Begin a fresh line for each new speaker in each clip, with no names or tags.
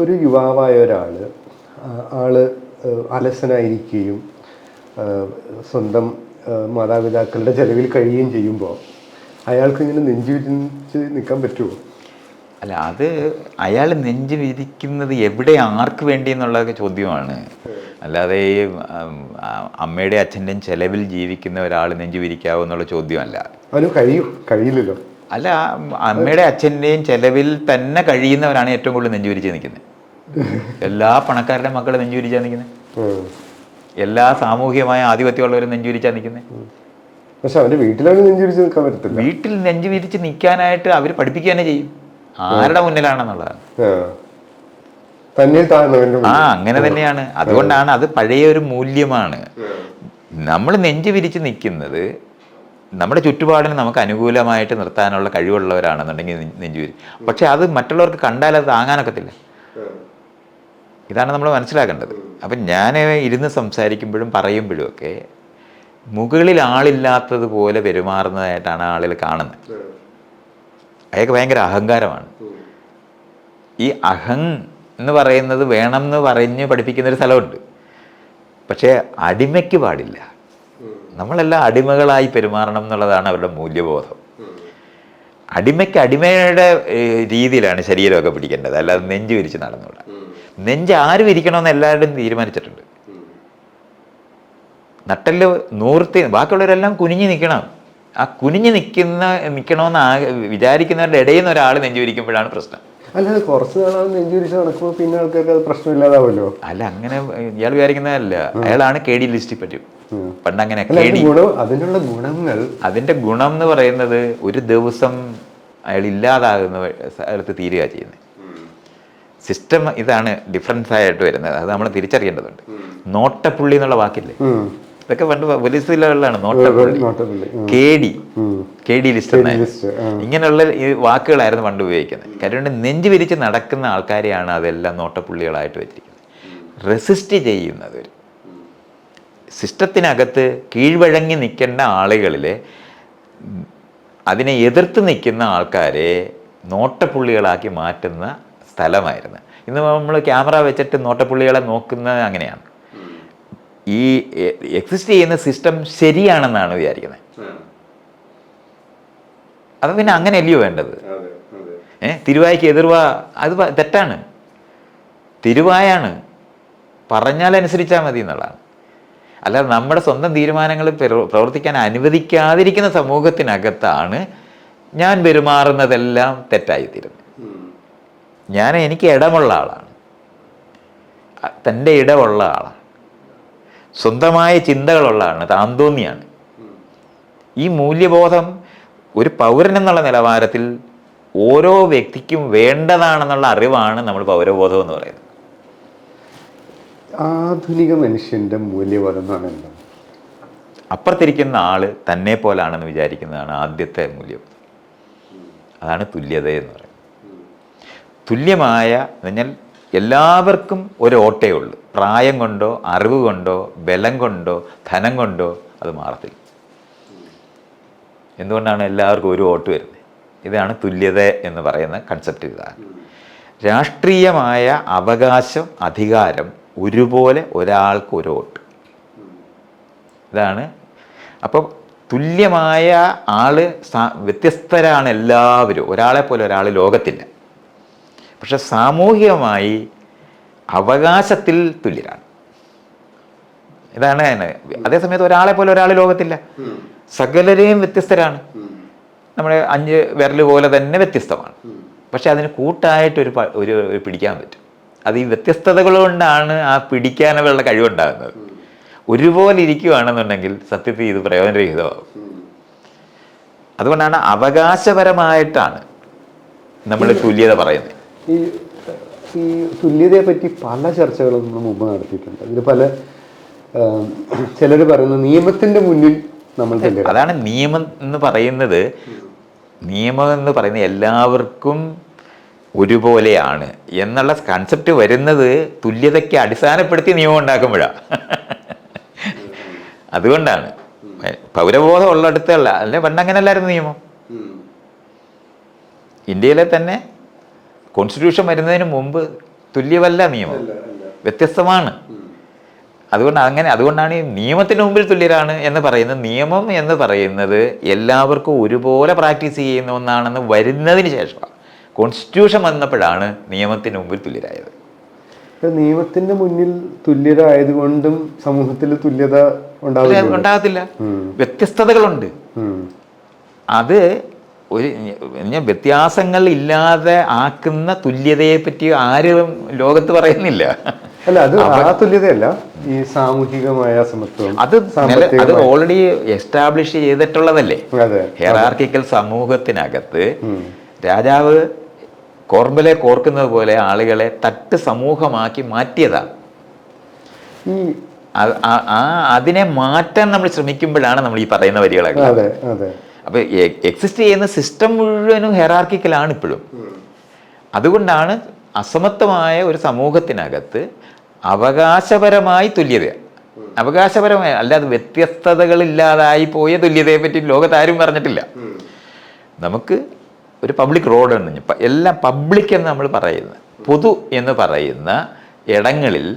ഒരു യുവാവായ ഒരാൾ ആള് അലസനായിരിക്കുകയും സ്വന്തം മാതാപിതാക്കളുടെ ചെലവിൽ കഴിയുകയും ചെയ്യുമ്പോൾ അയാൾക്ക് ഇങ്ങനെ നെഞ്ചു വിരിച്ച് നിൽക്കാൻ പറ്റുമോ?
അല്ല, അത് അയാൾ നെഞ്ചു വിരിക്കുന്നത് എവിടെ, ആർക്ക് വേണ്ടി എന്നുള്ള ചോദ്യമാണ്. അല്ലാതെ ഈ അമ്മയുടെ അച്ഛൻ്റെയും ചെലവിൽ ജീവിക്കുന്ന ഒരാൾ നെഞ്ചു വിരിക്കാവോ എന്നുള്ള ചോദ്യമല്ല.
അവന് കഴിയില്ലല്ലോ.
അല്ല, അമ്മയുടെ അച്ഛൻ്റെയും ചെലവിൽ തന്നെ കഴിയുന്നവരാണ് ഏറ്റവും കൂടുതൽ നെഞ്ചു വിരിച്ച് നിൽക്കുന്നത്. എല്ലാ പണക്കാരുടെ മക്കൾ നെഞ്ചു വിരിച്ചാണ് നിൽക്കുന്നത്. എല്ലാ സാമൂഹികമായ ആധിപത്യമുള്ളവരും നെഞ്ചു വിരിച്ചാണ് നിൽക്കുന്നത്.
പക്ഷെ അവൻ്റെ വീട്ടിലാണ് നെഞ്ചു വിരിച്ച് നിൽക്കാൻ പറ്റത്തില്ല.
വീട്ടിൽ നെഞ്ചു വിരിച്ച് നിൽക്കാനായിട്ട് അവർ പഠിപ്പിക്കുക തന്നെ ചെയ്യും, ആരുടെ മുന്നിലാണെന്നുള്ളതാണ്. അങ്ങനെ തന്നെയാണ്. അതുകൊണ്ടാണ് അത് പഴയ ഒരു മൂല്യമാണ്. നമ്മൾ നെഞ്ചു വിരിച്ച് നിൽക്കുന്നത് നമ്മുടെ ചുറ്റുപാടിന് നമുക്ക് അനുകൂലമായിട്ട് നിർത്താനുള്ള കഴിവുള്ളവരാണെന്നുണ്ടെങ്കിൽ നെഞ്ചു വിരി. പക്ഷെ അത് മറ്റുള്ളവർക്ക് കണ്ടാൽ അത് താങ്ങാനൊക്കത്തില്ല. ഇതാണ് നമ്മൾ മനസ്സിലാക്കേണ്ടത്. അപ്പം ഞാൻ ഇരുന്ന് സംസാരിക്കുമ്പോഴും പറയുമ്പോഴും ഒക്കെ മുകളിൽ ആളില്ലാത്തതുപോലെ പെരുമാറുന്നതായിട്ടാണ് ആളുകൾ കാണുന്നത്. അയാൾക്ക് ഭയങ്കര അഹങ്കാരമാണ്. ഈ എന്ന് പറയുന്നത് വേണം എന്ന് പറഞ്ഞ് പഠിപ്പിക്കുന്നൊരു സ്ഥലമുണ്ട്. പക്ഷേ അടിമയ്ക്ക് പാടില്ല. നമ്മളെല്ലാം അടിമകളായി പെരുമാറണം എന്നുള്ളതാണ് അവരുടെ മൂല്യബോധം. അടിമയ്ക്ക് അടിമയുടെ രീതിയിലാണ് ശരീരമൊക്കെ പിടിക്കേണ്ടത്, അല്ലാതെ നെഞ്ച് വിരിച്ച് നടന്നുകൂടാ. നെഞ്ച് ആര് വിരിക്കണമെന്ന് എല്ലാവരും തീരുമാനിച്ചിട്ടുണ്ട്. നട്ടല് നൂർത്തി, ബാക്കിയുള്ളവരെല്ലാം കുനിഞ്ഞ് നിൽക്കണം. ആ കുനിഞ്ഞ് നിൽക്കണമെന്ന് വിചാരിക്കുന്നവരുടെ ഇടയിൽ നിന്ന് ഒരാൾ നെഞ്ചു വിരിക്കുമ്പോഴാണ് പ്രശ്നം.
അല്ലാതെ കുറച്ച് നാളാണ് നെഞ്ചു വിരിച്ച് നടക്കുമ്പോൾ പിന്നെ ആൾക്കാർക്ക് അത് പ്രശ്നമില്ലാതാവുമല്ലോ.
അല്ല, അങ്ങനെ ഇയാൾ വിചാരിക്കുന്നതല്ല. അയാളാണ് KD ലിസ്റ്റിൽ പറ്റും. പണ്ടങ്ങനെ
അതിനുള്ള ഗുണങ്ങൾ,
അതിന്റെ ഗുണം എന്ന് പറയുന്നത് ഒരു ദിവസം അയാൾ ഇല്ലാതാകുന്ന സ്ഥലത്ത് തീരുക ചെയ്യുന്നത്. സിസ്റ്റം ഇതാണ് ഡിഫറൻസ് ആയിട്ട് വരുന്നത്. അത് നമ്മൾ തിരിച്ചറിയേണ്ടതുണ്ട്. നോട്ടപ്പുള്ളി എന്നുള്ള വാക്കില്ലേ, ഇതൊക്കെ പണ്ട് പോലീസിലാണ്. നോട്ടപ്പുള്ളി, KD ലിസ്റ്റ് ഇങ്ങനെയുള്ള ഈ വാക്കുകളായിരുന്നു പണ്ട് ഉപയോഗിക്കുന്നത്. കാര്യം നെഞ്ചു വിരിച്ച് നടക്കുന്ന ആൾക്കാരെയാണ് അതെല്ലാം നോട്ടപ്പുള്ളികളായിട്ട് വെച്ചിരിക്കുന്നത്. റെസിസ്റ്റ് ചെയ്യുന്നവർ, സിസ്റ്റത്തിനകത്ത് കീഴ്വഴങ്ങി നിൽക്കേണ്ട ആളുകളിൽ അതിനെ എതിർത്ത് നിൽക്കുന്ന ആൾക്കാരെ നോട്ടപ്പുള്ളികളാക്കി മാറ്റുന്ന സ്ഥലമായിരുന്നു. ഇന്ന് നമ്മൾ ക്യാമറ വെച്ചിട്ട് നോട്ടപ്പുള്ളികളെ നോക്കുന്നത് അങ്ങനെയാണ്. ഈ എക്സിസ്റ്റ് ചെയ്യുന്ന സിസ്റ്റം ശരിയാണെന്നാണ് വിചാരിക്കുന്നത്. അത് പിന്നെ അങ്ങനെയല്ലയോ വേണ്ടത്. തിരുവായ്ക്ക് എതിർവാ, അത് തെറ്റാണ്. തിരുവായാണ്, പറഞ്ഞാലനുസരിച്ചാൽ മതി എന്നുള്ളതാണ്. അല്ലാതെ നമ്മുടെ സ്വന്തം തീരുമാനങ്ങൾ പ്രവർത്തിക്കാൻ അനുവദിക്കാതിരിക്കുന്ന സമൂഹത്തിനകത്താണ് ഞാൻ പെരുമാറുന്നതെല്ലാം തെറ്റായിത്തീരുന്നത്. എനിക്ക് ഇടമുള്ള ആളാണ്, തൻ്റെ ഇടമുള്ള ആളാണ്, സ്വന്തമായ ചിന്തകളുള്ള ആളാണ്, താന്തോന്നിയാണ്. ഈ മൂല്യബോധം ഒരു പൗരൻ എന്നുള്ള നിലവാരത്തിൽ ഓരോ വ്യക്തിക്കും വേണ്ടതാണെന്നുള്ള അറിവാണ് നമ്മൾ പൗരബോധം എന്ന് പറയുന്നത്.
ആധുനിക മനുഷ്യൻ്റെ മൂല്യബോധം എന്ന് പറയുന്നത്
അപ്പുറത്തിരിക്കുന്ന ആൾ തന്നെ പോലാണെന്ന് വിചാരിക്കുന്നതാണ് ആദ്യത്തെ മൂല്യബോധം. അതാണ് തുല്യത എന്ന് പറയുന്നത്. തുല്യമായ എന്ന് പറഞ്ഞാൽ എല്ലാവർക്കും ഒരു ഓട്ടേ ഉള്ളൂ. പ്രായം കൊണ്ടോ അറിവ് കൊണ്ടോ ബലം കൊണ്ടോ ധനം കൊണ്ടോ അത് മാറത്തില്ല. എന്തുകൊണ്ടാണ് എല്ലാവർക്കും ഒരു വോട്ട് വരുന്നത്? ഇതാണ് തുല്യത എന്ന് പറയുന്ന കൺസെപ്റ്റ്. ഇതാണ് രാഷ്ട്രീയമായ അവകാശം, അധികാരം ഒരുപോലെ ഒരാൾക്ക് ഒരു വോട്ട്. ഇതാണ്. അപ്പോൾ തുല്യമായ ആള്, വ്യത്യസ്തരാണ് എല്ലാവരും, ഒരാളെ പോലെ ഒരാൾ ലോകത്തില്ല. പക്ഷെ സാമൂഹികമായി അവകാശത്തിൽ തുല്യരാണ്. ഇതാണ്. അതേസമയത്ത് ഒരാളെ പോലെ ഒരാൾ ലോകത്തില്ല. സകലരെയും വ്യത്യസ്തരാണ്. നമ്മുടെ 5 വിരൽ പോലെ തന്നെ വ്യത്യസ്തമാണ്. പക്ഷെ അതിന് കൂട്ടായിട്ട് ഒരു പിടിക്കാൻ പറ്റും. അത് ഈ വ്യത്യസ്തതകൾ കൊണ്ടാണ് ആ പിടിക്കാനുള്ള കഴിവുണ്ടാകുന്നത്. ഒരുപോലെ ഇരിക്കുകയാണെന്നുണ്ടെങ്കിൽ സത്യത്തിൽ ഇത് പ്രയോജനരഹിതമാകും. അതുകൊണ്ടാണ് അവകാശപരമായിട്ടാണ് നമ്മൾ തുല്യത പറയുന്നത്.
ഈ തുല്യതയെ പറ്റി പല ചർച്ചകളും നമ്മൾ മുമ്പ് നടത്തിയിട്ടുണ്ട്. ഇതിൽ പല ചിലർ പറയുന്നത് നിയമത്തിൻ്റെ മുന്നിൽ നമ്മൾ തുല്യത.
അതാണ് നിയമം എന്ന് പറയുന്നത്. നിയമം എന്ന് പറയുന്നത് എല്ലാവർക്കും ഒരുപോലെയാണ് എന്നുള്ള കൺസെപ്റ്റ് വരുന്നത് തുല്യതയ്ക്ക് അടിസ്ഥാനപ്പെടുത്തി നിയമം ഉണ്ടാക്കുമ്പോഴാണ്. അതുകൊണ്ടാണ് പൗരബോധം ഉള്ളിടത്തല്ല. അല്ലെ പണ്ടങ്ങനല്ലായിരുന്നു നിയമം. ഇന്ത്യയിലെ തന്നെ കോൺസ്റ്റിറ്റ്യൂഷൻ വരുന്നതിന് മുമ്പ് തുല്യമല്ല നിയമം, വ്യത്യസ്തമാണ്. അതുകൊണ്ടാണ് ഈ നിയമത്തിന് മുമ്പിൽ തുല്യരാണ് എന്ന് പറയുന്നത്. നിയമം എന്ന് പറയുന്നത് എല്ലാവർക്കും ഒരുപോലെ പ്രാക്ടീസ് ചെയ്യുന്ന ഒന്നാണെന്ന് വരുന്നതിന് ശേഷമാണ്. കോൺസ്റ്റിറ്റ്യൂഷൻ വന്നപ്പോഴാണ് നിയമത്തിന് മുമ്പിൽ തുല്യരായത്.
നിയമത്തിന്റെ മുന്നിൽ തുല്യത ആയതുകൊണ്ടും സമൂഹത്തിൽ തുല്യത
ഉണ്ടാകത്തില്ല. വ്യത്യസ്തതകളുണ്ട്. അത് വ്യത്യാസങ്ങൾ ഇല്ലാതെ ആക്കുന്ന തുല്യതയെ പറ്റി ആരും ലോകത്ത് പറയുന്നില്ല.
അല്ല, അത് ആ തുല്യതയല്ല, ഈ സാമൂഹികമായ സമത്വം,
അത് ഓൾറെഡി എസ്റ്റാബ്ലിഷ് ചെയ്തിട്ടുള്ളതല്ലേ. ഹെറാർക്കിക്കൽ സമൂഹത്തിനകത്ത് രാജാവ് കോർമ്പലെ കോർക്കുന്നത് പോലെ ആളുകളെ തട്ട് സമൂഹമാക്കി മാറ്റിയതാണ്. അതിനെ മാറ്റാൻ നമ്മൾ ശ്രമിക്കുമ്പോഴാണ് നമ്മൾ ഈ പറയുന്ന വരികളൊക്കെ. അപ്പൊ എക്സിസ്റ്റ് ചെയ്യുന്ന സിസ്റ്റം മുഴുവനും ഹെറാർക്കിക്കലാണ് ഇപ്പോഴും. അതുകൊണ്ടാണ് അസമത്വമായ ഒരു സമൂഹത്തിനകത്ത് അവകാശപരമായി തുല്യത, അവകാശപരമായ അല്ലാതെ വ്യത്യസ്തതകളില്ലാതായി പോയ തുല്യതയെ പറ്റി ലോകത്താരും പറഞ്ഞിട്ടില്ല. നമുക്ക് ഒരു പബ്ലിക് റോഡാണ്, എല്ലാം പബ്ലിക് എന്ന് നമ്മൾ പറയുന്നത്, പൊതു എന്ന് പറയുന്ന ഇടങ്ങളിൽ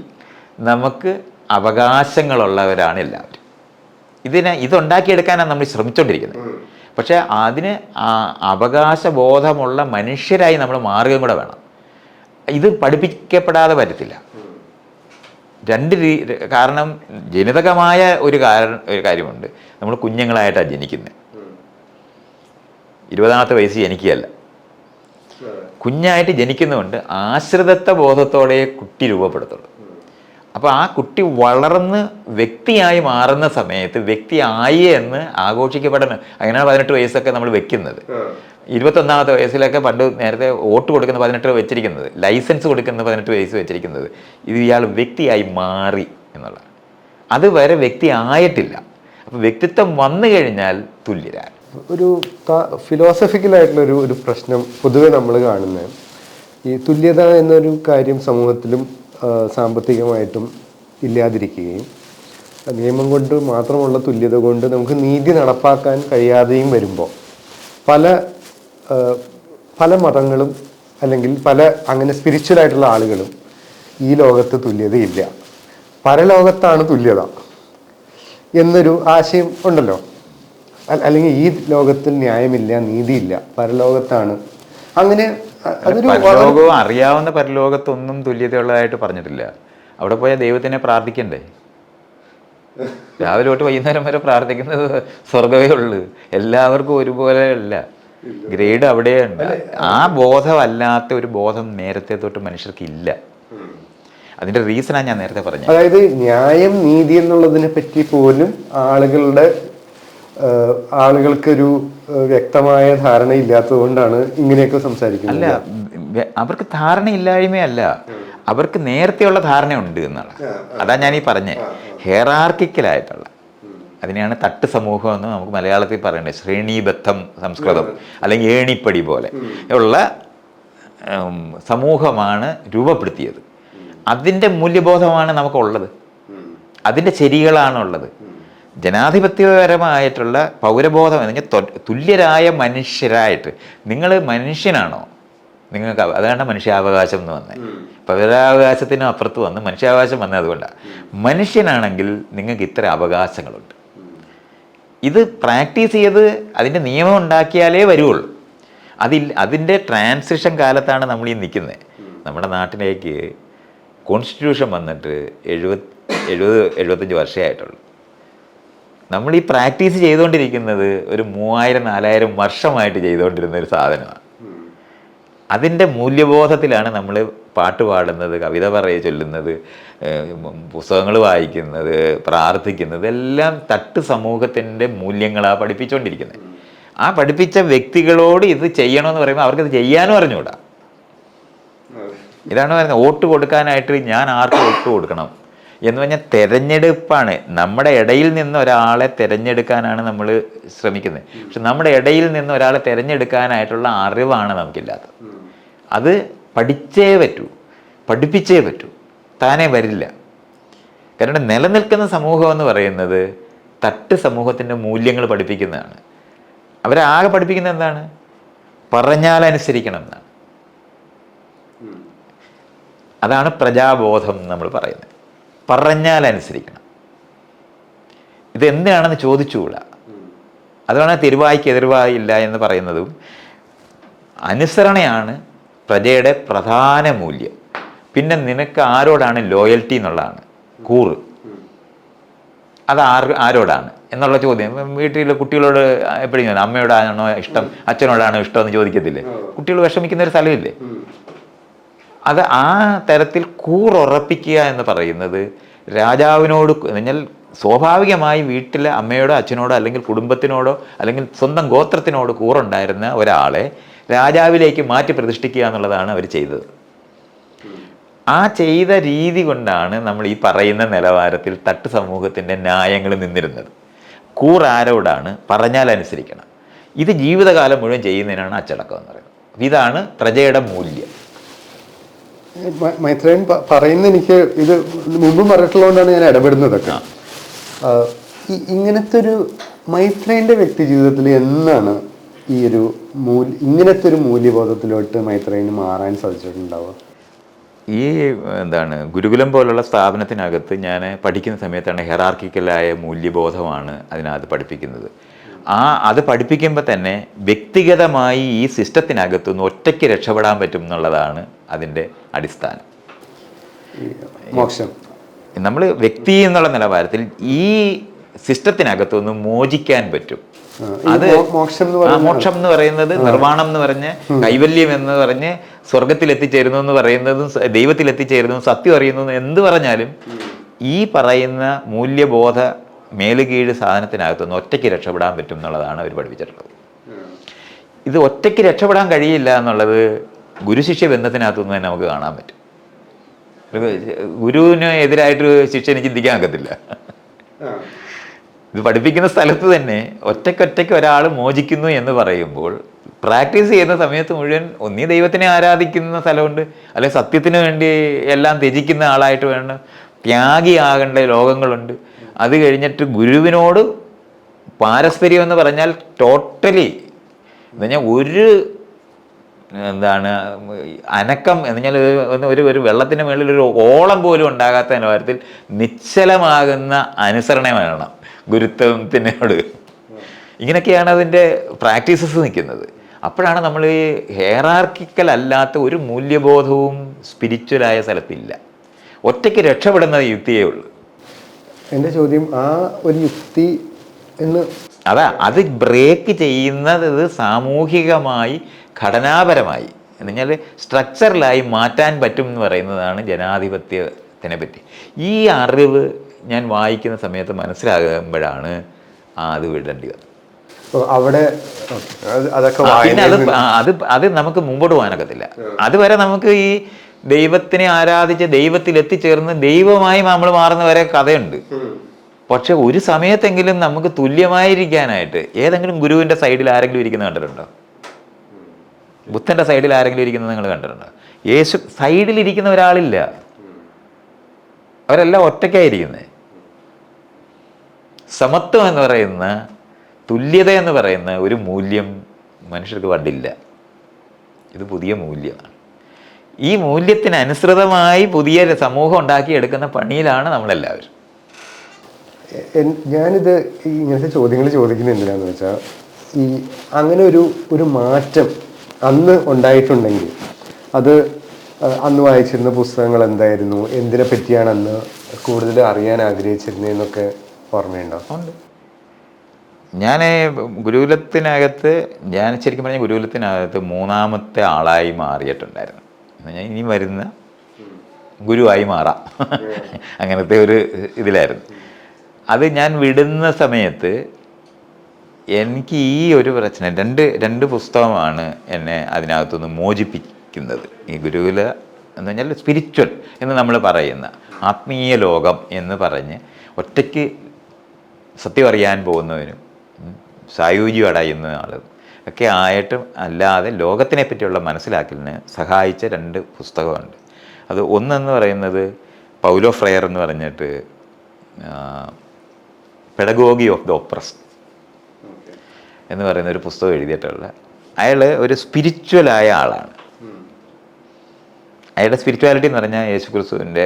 നമുക്ക് അവകാശങ്ങളുള്ളവരാണ് എല്ലാവരും. ഇതുണ്ടാക്കിയെടുക്കാനാണ് നമ്മൾ ശ്രമിച്ചുകൊണ്ടിരിക്കുന്നത്. പക്ഷേ അതിന് അവകാശബോധമുള്ള മനുഷ്യരായി നമ്മൾ മാറുകയും കൂടെ വേണം. ഇത് പഠിപ്പിക്കപ്പെടാതെ വരത്തില്ല. കാരണം ജനിതകമായ ഒരു കാര്യമുണ്ട്. നമ്മൾ കുഞ്ഞുങ്ങളായിട്ടാണ് ജനിക്കുന്നത്. 20ാമത്തെ വയസ്സ് ജനിക്കുകയല്ല, കുഞ്ഞായിട്ട് ജനിക്കുന്നതുകൊണ്ട് ആശ്രിതത്വ ബോധത്തോടെ കുട്ടി രൂപപ്പെടുത്തുള്ളൂ. അപ്പോൾ ആ കുട്ടി വളർന്ന് വ്യക്തിയായി മാറുന്ന സമയത്ത് വ്യക്തിയായി എന്ന് ആഘോഷിക്കപ്പെടണം. അങ്ങനെയാണ് 18 വയസ്സൊക്കെ നമ്മൾ വെക്കുന്നത്. 21ാമത്തെ വയസ്സിലൊക്കെ പണ്ട് നേരത്തെ വോട്ട് കൊടുക്കുന്ന 18 വെച്ചിരിക്കുന്നത്, ലൈസൻസ് കൊടുക്കുന്ന 18 വയസ്സ് വെച്ചിരിക്കുന്നത്. ഇത് ഇയാൾ വ്യക്തിയായി മാറി എന്നുള്ളതാണ്. അതുവരെ വ്യക്തി ആയിട്ടില്ല. അപ്പോൾ വ്യക്തിത്വം വന്നു കഴിഞ്ഞാൽ തുല്യരാണ്.
ഒരു ഫിലോസഫിക്കലായിട്ടുള്ള ഒരു പ്രശ്നം പൊതുവെ നമ്മൾ കാണുന്നത്, ഈ തുല്യത എന്നൊരു കാര്യം സമൂഹത്തിലും സാമ്പത്തികമായിട്ടും ഇല്ലാതിരിക്കുകയും നിയമം കൊണ്ട് മാത്രമുള്ള തുല്യത കൊണ്ട് നമുക്ക് നീതി നടപ്പാക്കാൻ കഴിയാതെയും വരുമ്പോൾ പല മതങ്ങളും അല്ലെങ്കിൽ അങ്ങനെ സ്പിരിച്വലായിട്ടുള്ള ആളുകളും ഈ ലോകത്ത് തുല്യതയില്ല, പരലോകത്താണ് തുല്യത എന്നൊരു ആശയം ഉണ്ടല്ലോ. അല്ലെങ്കിൽ ഈ ലോകത്തിൽ ന്യായമില്ല, നീതിയില്ല, പരലോകത്താണ്. അങ്ങനെ
പരലോകവും അറിയാവുന്ന പരലോകത്തൊന്നും തുല്യതയുള്ളതായിട്ട് പറഞ്ഞിട്ടില്ല. അവിടെ പോയാൽ ദൈവത്തിനെ പ്രാർത്ഥിക്കണ്ടേ? രാവിലെ തൊട്ട് വൈകുന്നേരം വരെ പ്രാർത്ഥിക്കുന്നത് സ്വർഗമേ ഉള്ളൂ. എല്ലാവർക്കും ഒരുപോലെ അല്ല, ഗ്രേഡ് അവിടെയുണ്ട്. ആ ബോധമല്ലാത്ത ഒരു ബോധം നേരത്തെ തൊട്ട് മനുഷ്യർക്ക് ഇല്ല. അതിന്റെ റീസണാണ് ഞാൻ നേരത്തെ പറഞ്ഞത്.
അതായത് ന്യായം നീതി എന്നുള്ളതിനെ പറ്റി പോലും ആളുകൾക്കൊരു വ്യക്തമായ ധാരണയില്ലാത്തത് കൊണ്ടാണ് ഇങ്ങനെയൊക്കെ സംസാരിക്കുന്നത്.
അല്ല, അവർക്ക് ധാരണയില്ലായ്മയല്ല, അവർക്ക് നേരത്തെയുള്ള ധാരണയുണ്ട് എന്നുള്ള. അതാ ഞാൻ ഈ പറഞ്ഞേ, ഹെറാർക്കിക്കലായിട്ടുള്ള, അതിനെയാണ് തട്ട് സമൂഹം എന്ന് നമുക്ക് മലയാളത്തിൽ പറയേണ്ടത്. ശ്രേണീബദ്ധം സംസ്കൃതം അല്ലെങ്കിൽ ഏണിപ്പടി പോലെ ഉള്ള സമൂഹമാണ് രൂപപ്പെടുത്തിയത്. അതിൻ്റെ മൂല്യബോധമാണ് നമുക്കുള്ളത്, അതിൻ്റെ ശരികളാണുള്ളത്. ജനാധിപത്യപരമായിട്ടുള്ള പൗരബോധം എന്ന് പറഞ്ഞാൽ തുല്യരായ മനുഷ്യരായിട്ട്, നിങ്ങൾ മനുഷ്യനാണോ, നിങ്ങൾക്ക് അതാണ് മനുഷ്യാവകാശം എന്ന് വന്നത്. പൗരാവകാശത്തിനും അപ്പുറത്ത് വന്ന് മനുഷ്യാവകാശം വന്നത് അതുകൊണ്ടാണ്. മനുഷ്യനാണെങ്കിൽ നിങ്ങൾക്ക് ഇത്ര അവകാശങ്ങളുണ്ട്. ഇത് പ്രാക്ടീസ് ചെയ്ത് അതിൻ്റെ നിയമം ഉണ്ടാക്കിയാലേ വരുള്ളൂ. അതിൻ്റെ ട്രാൻസിഷൻ കാലത്താണ് നമ്മൾ ഈ നിൽക്കുന്നത്. നമ്മുടെ നാട്ടിലേക്ക് കോൺസ്റ്റിറ്റ്യൂഷൻ വന്നിട്ട് 70-75 വർഷമായിട്ടുള്ളൂ. നമ്മൾ ഈ പ്രാക്ടീസ് ചെയ്തുകൊണ്ടിരിക്കുന്നത് ഒരു 3000-4000 വർഷമായിട്ട് ചെയ്തുകൊണ്ടിരുന്ന ഒരു സാധനമാണ്. അതിൻ്റെ മൂല്യബോധത്തിലാണ് നമ്മൾ പാട്ട് പാടുന്നത്, കവിത ചൊല്ലുന്നത്, പുസ്തകങ്ങൾ വായിക്കുന്നത്, പ്രാർത്ഥിക്കുന്നത്. എല്ലാം തട്ട് സമൂഹത്തിൻ്റെ മൂല്യങ്ങളാണ് പഠിപ്പിച്ചുകൊണ്ടിരിക്കുന്നത്. ആ പഠിപ്പിച്ച വ്യക്തികളോട് ഇത് ചെയ്യണമെന്ന് പറയുമ്പോൾ അവർക്കത് ചെയ്യാനും അറിഞ്ഞുകൂടാ. ഇതാണ് പറയുന്നത്, വോട്ട് കൊടുക്കാനായിട്ട് ഞാൻ ആർക്ക് വോട്ട് കൊടുക്കണം എന്ന് പറഞ്ഞാൽ തെരഞ്ഞെടുപ്പാണ്. നമ്മുടെ ഇടയിൽ നിന്ന് ഒരാളെ തിരഞ്ഞെടുക്കാനാണ് നമ്മൾ ശ്രമിക്കുന്നത്. പക്ഷെ നമ്മുടെ ഇടയിൽ നിന്ന് ഒരാളെ തിരഞ്ഞെടുക്കാനായിട്ടുള്ള അറിവാണ് നമുക്കില്ലാത്തത്. അത് പഠിച്ചേ പറ്റൂ, പഠിപ്പിച്ചേ പറ്റൂ, താനേ വരില്ല. കാരണം നിലനിൽക്കുന്ന സമൂഹം എന്ന് പറയുന്നത് തട്ട് സമൂഹത്തിൻ്റെ മൂല്യങ്ങൾ പഠിപ്പിക്കുന്നതാണ്. അവരാകെ പഠിപ്പിക്കുന്നത് എന്താണ്? പറഞ്ഞാലനുസരിക്കണം എന്നാണ്. അതാണ് പ്രജാബോധം എന്ന് നമ്മൾ പറയുന്നത്. പറഞ്ഞാൽ അനുസരിക്കണം. ഇതെന്താണെന്ന് ചോദിച്ചുകൂടാ. അതാണ് തിരുവായ്ക്ക് എതിർവായി ഇല്ല എന്ന് പറയുന്നതും. അനുസരണയാണ് പ്രജയുടെ പ്രധാന മൂല്യം. പിന്നെ നിനക്ക് ആരോടാണ് ലോയൽറ്റി എന്നുള്ളതാണ് കൂറ്. അത് ആരോടാണ് എന്നുള്ള ചോദ്യം വീട്ടിലെ കുട്ടികളോട് എപ്പോഴും അമ്മയോടാണോ ഇഷ്ടം അച്ഛനോടാണോ ഇഷ്ടം എന്ന് ചോദിക്കത്തില്ലേ? കുട്ടികൾ വിഷമിക്കുന്ന ഒരു സ്ഥലമില്ലേ? അത് ആ തരത്തിൽ കൂറുറപ്പിക്കുക എന്ന് പറയുന്നത് രാജാവിനോട് എന്നാൽ സ്വാഭാവികമായി വീട്ടിലെ അമ്മയോടോ അച്ഛനോടോ അല്ലെങ്കിൽ കുടുംബത്തിനോടോ അല്ലെങ്കിൽ സ്വന്തം ഗോത്രത്തിനോട് കൂറുണ്ടായിരുന്ന ഒരാളെ രാജാവിലേക്ക് മാറ്റി പ്രതിഷ്ഠിക്കുക എന്നുള്ളതാണ് അവർ ചെയ്തത്. ആ ചെയ്ത രീതി കൊണ്ടാണ് നമ്മൾ ഈ പറയുന്ന നിലവാരത്തിൽ തട്ട് സമൂഹത്തിൻ്റെ ന്യായങ്ങൾ നിന്നിരുന്നത്. കൂറാരോടാണ് പറഞ്ഞാൽ അനുസരിക്കണം. ഇത് ജീവിതകാലം മുഴുവൻ ചെയ്യുന്നതിനാണ് അച്ചടക്കം എന്ന് പറയുന്നത്. ഇതാണ് പ്രജയുടെ മൂല്യം.
മൈത്രേയൻ പറയുന്ന എനിക്ക് ഇത് മുമ്പും പറഞ്ഞിട്ടുള്ളതുകൊണ്ടാണ് ഞാൻ ഇടപെടുന്നതൊക്കെ. ഇങ്ങനത്തെ ഒരു മൈത്രേയൻ്റെ വ്യക്തി ജീവിതത്തിൽ എന്നാണ് ഈ ഒരു ഇങ്ങനത്തെ ഒരു മൂല്യബോധത്തിലോട്ട് മൈത്രേയന് മാറാൻ സാധിച്ചിട്ടുണ്ടാവുക?
ഈ ഗുരുകുലം പോലുള്ള സ്ഥാപനത്തിനകത്ത് ഞാൻ പഠിക്കുന്ന സമയത്താണ് ഹെറാർക്കിക്കലായ മൂല്യബോധമാണ് അതിനകത്ത് പഠിപ്പിക്കുന്നത്. അത് പഠിപ്പിക്കുമ്പോൾ തന്നെ വ്യക്തിഗതമായി ഈ സിസ്റ്റത്തിനകത്തുനിന്ന് ഒറ്റയ്ക്ക് രക്ഷപ്പെടാൻ പറ്റും എന്നുള്ളതാണ് അതിൻ്റെ അടിസ്ഥാനം.
മോക്ഷം
നമ്മൾ വ്യക്തി എന്നുള്ള നിലവാരത്തിൽ ഈ സിസ്റ്റത്തിനകത്തുനിന്ന് മോചിക്കാൻ പറ്റും. അത് മോക്ഷം എന്ന് പറയുന്നത് നിർവ്വാണം എന്ന് പറഞ്ഞ് കൈവല്യം എന്ന് പറഞ്ഞ് സ്വർഗത്തിൽ എത്തിച്ചേരുന്നു എന്ന് പറയുന്നതും ദൈവത്തിൽ എത്തിച്ചേരുന്നതും സത്യം അറിയുന്നതും എന്ത് പറഞ്ഞാലും ഈ പറയുന്ന മൂല്യബോധ മേലുകീഴ് സാധനത്തിനകത്തുനിന്ന് ഒറ്റയ്ക്ക് രക്ഷപ്പെടാൻ പറ്റും എന്നുള്ളതാണ് അവർ പഠിപ്പിച്ചിട്ടുള്ളത്. ഇത് ഒറ്റയ്ക്ക് രക്ഷപ്പെടാൻ കഴിയില്ല എന്നുള്ളത് ഗുരുശിഷ്യ ബന്ധത്തിനകത്തുനിന്ന് തന്നെ നമുക്ക് കാണാൻ പറ്റും. ഗുരുവിന് എതിരായിട്ട് ശിഷ്യന് ചിന്തിക്കാൻ ഒക്കത്തില്ല. ഇത് പഠിപ്പിക്കുന്ന സ്ഥലത്ത് തന്നെ ഒറ്റയ്ക്കൊറ്റയ്ക്ക് ഒരാൾ മോചിക്കുന്നു എന്ന് പറയുമ്പോൾ പ്രാക്ടീസ് ചെയ്യുന്ന സമയത്ത് മുഴുവൻ ഒന്നീ ദൈവത്തിനെ ആരാധിക്കുന്ന സ്ഥലമുണ്ട്, അല്ലെങ്കിൽ സത്യത്തിന് വേണ്ടി എല്ലാം ത്യജിക്കുന്ന ആളായിട്ട് വേണം ത്യാഗിയാകേണ്ട ലോകങ്ങളുണ്ട്. അത് കഴിഞ്ഞിട്ട് ഗുരുവിനോട് പാരസ്പര്യം എന്ന് പറഞ്ഞാൽ ടോട്ടലി എന്ന് പറഞ്ഞാൽ ഒരു അനക്കം എന്ന് പറഞ്ഞാൽ ഒരു വെള്ളത്തിൻ്റെ മുകളിൽ ഒരു ഓളം പോലും ഉണ്ടാകാത്ത നിലവാരത്തിൽ നിശ്ചലമാകുന്ന അനുസരണ വേണം ഗുരുത്വത്തിനോട്. ഇങ്ങനെയൊക്കെയാണ് അതിൻ്റെ പ്രാക്ടീസസ് നിൽക്കുന്നത്. അപ്പോഴാണ് നമ്മൾ ഈ ഹെയറാർക്കിക്കൽ അല്ലാത്ത ഒരു മൂല്യബോധവും സ്പിരിച്വലായ സ്ഥലത്തില്ല. ഒറ്റയ്ക്ക് രക്ഷപ്പെടുന്ന യുക്തിയേ ഉള്ളൂ.
എൻ്റെ ചോദ്യം ആ ഒരു യുക്തി
അത് ബ്രേക്ക് ചെയ്യുന്നത് സാമൂഹികമായി ഘടനാപരമായി എന്ന് പറഞ്ഞാൽ സ്ട്രക്ചറലായി മാറ്റാൻ പറ്റും എന്ന് പറയുന്നതാണ് ജനാധിപത്യത്തിനെ പറ്റി. ഈ അറിവ് ഞാൻ വായിക്കുന്ന സമയത്ത് മനസ്സിലാകുമ്പോഴാണ് അത് വിടേണ്ടി വന്നത്.
അവിടെ
പിന്നെ അത് നമുക്ക് മുമ്പോട്ട് പോകാനൊക്കത്തില്ല. അതുവരെ നമുക്ക് ഈ ദൈവത്തിനെ ആരാധിച്ച് ദൈവത്തിൽ എത്തിച്ചേർന്ന് ദൈവമായി നമ്മൾ മാറുന്ന വരെ കഥയുണ്ട്. പക്ഷെ ഒരു സമയത്തെങ്കിലും നമുക്ക് തുല്യമായിരിക്കാനായിട്ട് ഏതെങ്കിലും ഗുരുവിൻ്റെ സൈഡിൽ ആരെങ്കിലും ഇരിക്കുന്നത് കണ്ടിട്ടുണ്ടോ? ബുദ്ധൻ്റെ സൈഡിൽ ആരെങ്കിലും ഇരിക്കുന്നത് നിങ്ങൾ കണ്ടിട്ടുണ്ടോ? യേശു സൈഡിലിരിക്കുന്ന ഒരാളില്ല. അവരെല്ലാം ഒറ്റയ്ക്കായിരിക്കുന്നത്. സമത്വം എന്ന് പറയുന്ന തുല്യത എന്ന് പറയുന്ന ഒരു മൂല്യം മനുഷ്യർക്ക് പണ്ടില്ല. ഇത് പുതിയ മൂല്യമാണ്. ഈ മൂല്യത്തിനനുസൃതമായി പുതിയ സമൂഹം ഉണ്ടാക്കിയെടുക്കുന്ന പണിയിലാണ് നമ്മളെല്ലാവരും.
ഞാനിത് ഇങ്ങനത്തെ ചോദ്യങ്ങൾ ചോദിക്കുന്നത് എന്തിനാന്ന് വെച്ചാൽ ഈ അങ്ങനെ ഒരു മാറ്റം അന്ന് ഉണ്ടായിട്ടുണ്ടെങ്കിൽ അത് അന്ന് വായിച്ചിരുന്ന പുസ്തകങ്ങൾ എന്തായിരുന്നു, എന്തിനെ പറ്റിയാണ് അന്ന് കൂടുതൽ അറിയാൻ ആഗ്രഹിച്ചിരുന്നതെന്നൊക്കെ ഓർമ്മയുണ്ടോ?
ഉണ്ട്. ഞാൻ ഗുരുകുലത്തിനകത്ത് ശരിക്കും പറഞ്ഞാൽ ഗുരുകുലത്തിനകത്ത് മൂന്നാമത്തെ ആളായി മാറിയിട്ടുണ്ടായിരുന്നു. ഞാൻ ഇനി വരുന്ന ഗുരുവായി മാറാം അങ്ങനത്തെ ഒരു ഇതിലായിരുന്നു. അത് ഞാൻ വിടുന്ന സമയത്ത് എനിക്ക് ഈ ഒരു പ്രശ്നം രണ്ട് പുസ്തകമാണ് എന്നെ അതിനകത്തുനിന്ന് മോചിപ്പിക്കുന്നത്. ഈ ഗുരുകുല എന്ന് പറഞ്ഞാൽ സ്പിരിച്വൽ എന്ന് നമ്മൾ പറയുന്ന ആത്മീയ ലോകം എന്ന് പറഞ്ഞ് ഒറ്റയ്ക്ക് സത്യം അറിയാൻ പോകുന്നവനും സായുജ്യം അടയുന്ന ആളും ഒക്കെ ആയിട്ടും അല്ലാതെ ലോകത്തിനെ പറ്റിയുള്ള മനസ്സിലാക്കലിന് സഹായിച്ച രണ്ട് പുസ്തകമുണ്ട്. അത് ഒന്നെന്ന് പറയുന്നത് പൗലോ ഫ്രയർ എന്ന് പറഞ്ഞിട്ട് പെഡഗോഗി ഓഫ് ദ ഒപ്രസ്ഡ് എന്ന് പറയുന്ന ഒരു പുസ്തകം എഴുതിയിട്ടുള്ള അയാൾ ഒരു സ്പിരിച്വലായ ആളാണ്. അയാളുടെ സ്പിരിച്വാലിറ്റി എന്ന് പറഞ്ഞാൽ യേശു ക്രിസ്തുവിൻ്റെ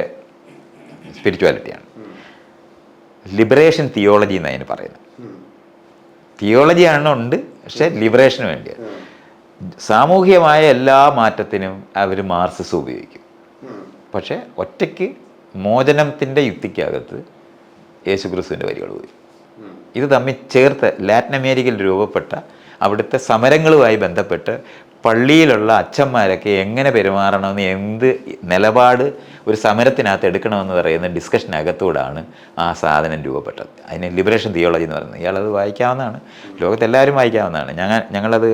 സ്പിരിച്വാലിറ്റിയാണ്. ലിബറേഷൻ തിയോളജി എന്ന് അതിന് പറയുന്നത്. തിയോളജിയാണ് ഉണ്ട്, പക്ഷെ ലിബറേഷന് വേണ്ടിയാണ്. സാമൂഹികമായ എല്ലാ മാറ്റത്തിനും അവർ മാർക്സിസം ഉപയോഗിക്കും. പക്ഷേ ഒറ്റയ്ക്ക് മോചനത്തിൻ്റെ യുക്തിക്കകത്ത് യേശു ക്രിസ്തുവിൻ്റെ വരികൾ പോയി. ഇത് തമ്മിൽ ചേർത്ത് ലാറ്റിൻ അമേരിക്കയിൽ രൂപപ്പെട്ട അവിടുത്തെ സമരങ്ങളുമായി ബന്ധപ്പെട്ട് പള്ളിയിലുള്ള അച്ഛന്മാരൊക്കെ എങ്ങനെ പെരുമാറണമെന്ന്, എന്ത് നിലപാട് ഒരു സമരത്തിനകത്ത് എടുക്കണമെന്ന് പറയുന്ന ഡിസ്കഷനകത്തൂടാണ് ആ സാധനം രൂപപ്പെട്ടത്. അതിന് ലിബറേഷൻ തിയോളജി എന്ന് പറയുന്നത്. ഇയാളത് വായിക്കാവുന്നതാണ്, ലോകത്തെല്ലാവരും വായിക്കാവുന്നതാണ്. ഞങ്ങളത്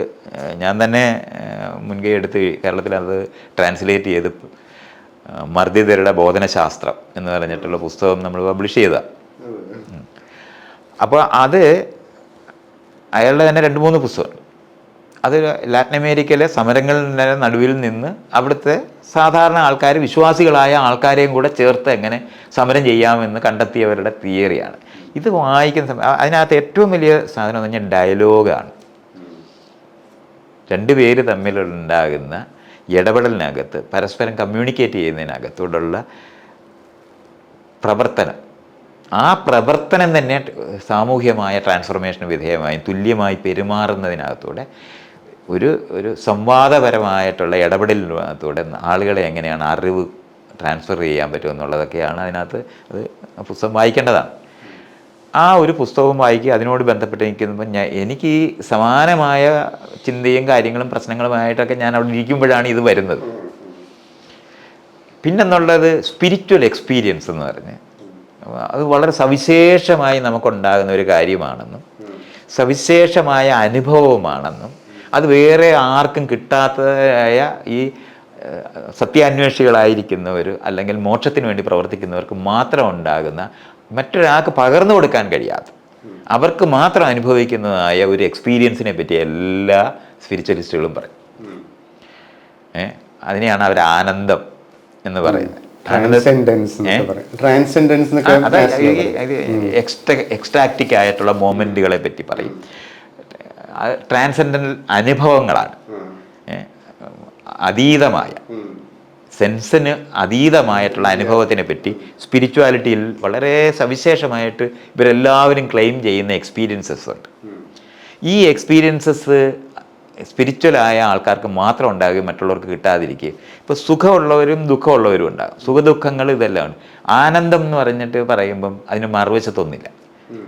ഞാൻ തന്നെ മുൻകൈ എടുത്ത് കേരളത്തിൽ അത് ട്രാൻസ്ലേറ്റ് ചെയ്ത് മർദ്ദിതരുടെ ബോധനശാസ്ത്രം എന്ന് പറഞ്ഞിട്ടുള്ള പുസ്തകം നമ്മൾ പബ്ലിഷ് ചെയ്തതാണ്. അപ്പോൾ അത് അയാളുടെ തന്നെ 2-3 പുസ്തകമുണ്ട്. അത് ലാറ്റിൻ അമേരിക്കയിലെ സമരങ്ങളുടെ നടുവിൽ നിന്ന് അവിടുത്തെ സാധാരണ ആൾക്കാർ, വിശ്വാസികളായ ആൾക്കാരെയും കൂടെ ചേർത്ത് എങ്ങനെ സമരം ചെയ്യാമെന്ന് കണ്ടെത്തിയവരുടെ തിയറിയാണ്. ഇത് വായിക്കുന്ന സമയം അതിനകത്ത് ഏറ്റവും വലിയ സാധനം എന്ന് പറഞ്ഞാൽ ഡയലോഗാണ്. 2 പേര് തമ്മിലുണ്ടാകുന്ന ഇടപെടലിനകത്ത്, പരസ്പരം കമ്മ്യൂണിക്കേറ്റ് ചെയ്യുന്നതിനകത്തോടുള്ള പ്രവർത്തനം, ആ പ്രവർത്തനം തന്നെ സാമൂഹ്യമായ ട്രാൻസ്ഫോർമേഷന് വിധേയമായി തുല്യമായി പെരുമാറുന്നതിനകത്തൂടെ ഒരു സംവാദപരമായിട്ടുള്ള ഇടപെടലിനകത്തൂടെ ആളുകളെ എങ്ങനെയാണ് അറിവ് ട്രാൻസ്ഫർ ചെയ്യാൻ പറ്റുമെന്നുള്ളതൊക്കെയാണ് അതിനകത്ത്. അത് പുസ്തകം വായിക്കേണ്ടതാണ്. ആ ഒരു പുസ്തകം വായിക്കുക. അതിനോട് ബന്ധപ്പെട്ട് നിൽക്കുമ്പോൾ എനിക്ക് ഈ സമാനമായ ചിന്തയും കാര്യങ്ങളും പ്രശ്നങ്ങളുമായിട്ടൊക്കെ ഞാൻ അവിടെ ഇരിക്കുമ്പോഴാണ് ഇത് വരുന്നത്. പിന്നെന്നുള്ളത് സ്പിരിച്വൽ എക്സ്പീരിയൻസ് എന്ന് പറഞ്ഞ് അത് വളരെ സവിശേഷമായി നമുക്കുണ്ടാകുന്ന ഒരു കാര്യമാണെന്നും സവിശേഷമായ അനുഭവമാണെന്നും അത് വേറെ ആർക്കും കിട്ടാത്തതായ ഈ സത്യാന്വേഷികളായിരിക്കുന്നവർ അല്ലെങ്കിൽ മോക്ഷത്തിന് വേണ്ടി പ്രവർത്തിക്കുന്നവർക്ക് മാത്രം ഉണ്ടാകുന്ന, മറ്റൊരാൾക്ക് പകർന്നു കൊടുക്കാൻ കഴിയാത്ത, അവർക്ക് മാത്രം അനുഭവിക്കുന്നതായ ഒരു എക്സ്പീരിയൻസിനെ പറ്റി എല്ലാ സ്പിരിച്വലിസ്റ്റുകളും പറയും. അതിനെയാണ് അവർ ആനന്ദം എന്ന് പറയുന്നത്. എക്സ്ട്രാക്റ്റിക് ആയിട്ടുള്ള മൊമെന്റുകളെ പറ്റി പറയും. ട്രാൻസെൻഡൻ്റൽ അനുഭവങ്ങളാണ്. അതീതമായ സെൻസിന് അതീതമായിട്ടുള്ള അനുഭവത്തിനെ പറ്റി സ്പിരിച്വാലിറ്റിയിൽ വളരെ സവിശേഷമായിട്ട് ഇവരെല്ലാവരും ക്ലെയിം ചെയ്യുന്ന എക്സ്പീരിയൻസസ് ഉണ്ട്. ഈ എക്സ്പീരിയൻസസ് സ്പിരിച്വലായ ആൾക്കാർക്ക് മാത്രം ഉണ്ടാകുകയും മറ്റുള്ളവർക്ക് കിട്ടാതിരിക്കുകയും. ഇപ്പോൾ സുഖമുള്ളവരും ദുഃഖമുള്ളവരും ഉണ്ടാകും. സുഖദുഃഖങ്ങൾ ഇതെല്ലാം. ആനന്ദം എന്ന് പറഞ്ഞിട്ട് പറയുമ്പം അതിന് മറുവശത്തൊന്നുമില്ല.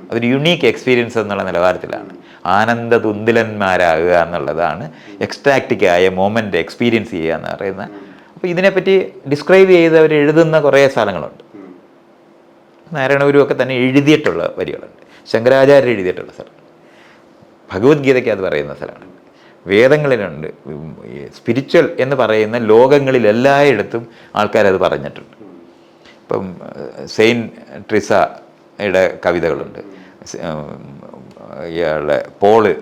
അതൊരു യുണീക്ക് എക്സ്പീരിയൻസ് എന്നുള്ള നിലവാരത്തിലാണ്. ആനന്ദ തുന്തിലന്മാരാകുക എന്നുള്ളതാണ് എക്സ്ട്രാക്റ്റിക്കായ മൊമെൻ്റ് എക്സ്പീരിയൻസ് ചെയ്യുക എന്ന് പറയുന്നത്. അപ്പോൾ ഇതിനെപ്പറ്റി ഡിസ്ക്രൈബ് ചെയ്തവർ എഴുതുന്ന കുറേ സ്ഥലങ്ങളുണ്ട്. നാരായണഗുരുവൊക്കെ തന്നെ എഴുതിയിട്ടുള്ള വരികളുണ്ട്. ശങ്കരാചാര്യർ എഴുതിയിട്ടുള്ള സ്ഥലം, ഭഗവത്ഗീതയ്ക്ക് അത് പറയുന്ന സ്ഥലമാണ്, വേദങ്ങളിലുണ്ട്. സ്പിരിച്വൽ എന്ന് പറയുന്ന ലോകങ്ങളിൽ എല്ലായിടത്തും ആൾക്കാരത് പറഞ്ഞിട്ടുണ്ട്. ഇപ്പം സെയിൻറ്റ് ട്രിസയുടെ കവിതകളുണ്ട്, ഇയാളുടെ പോള്,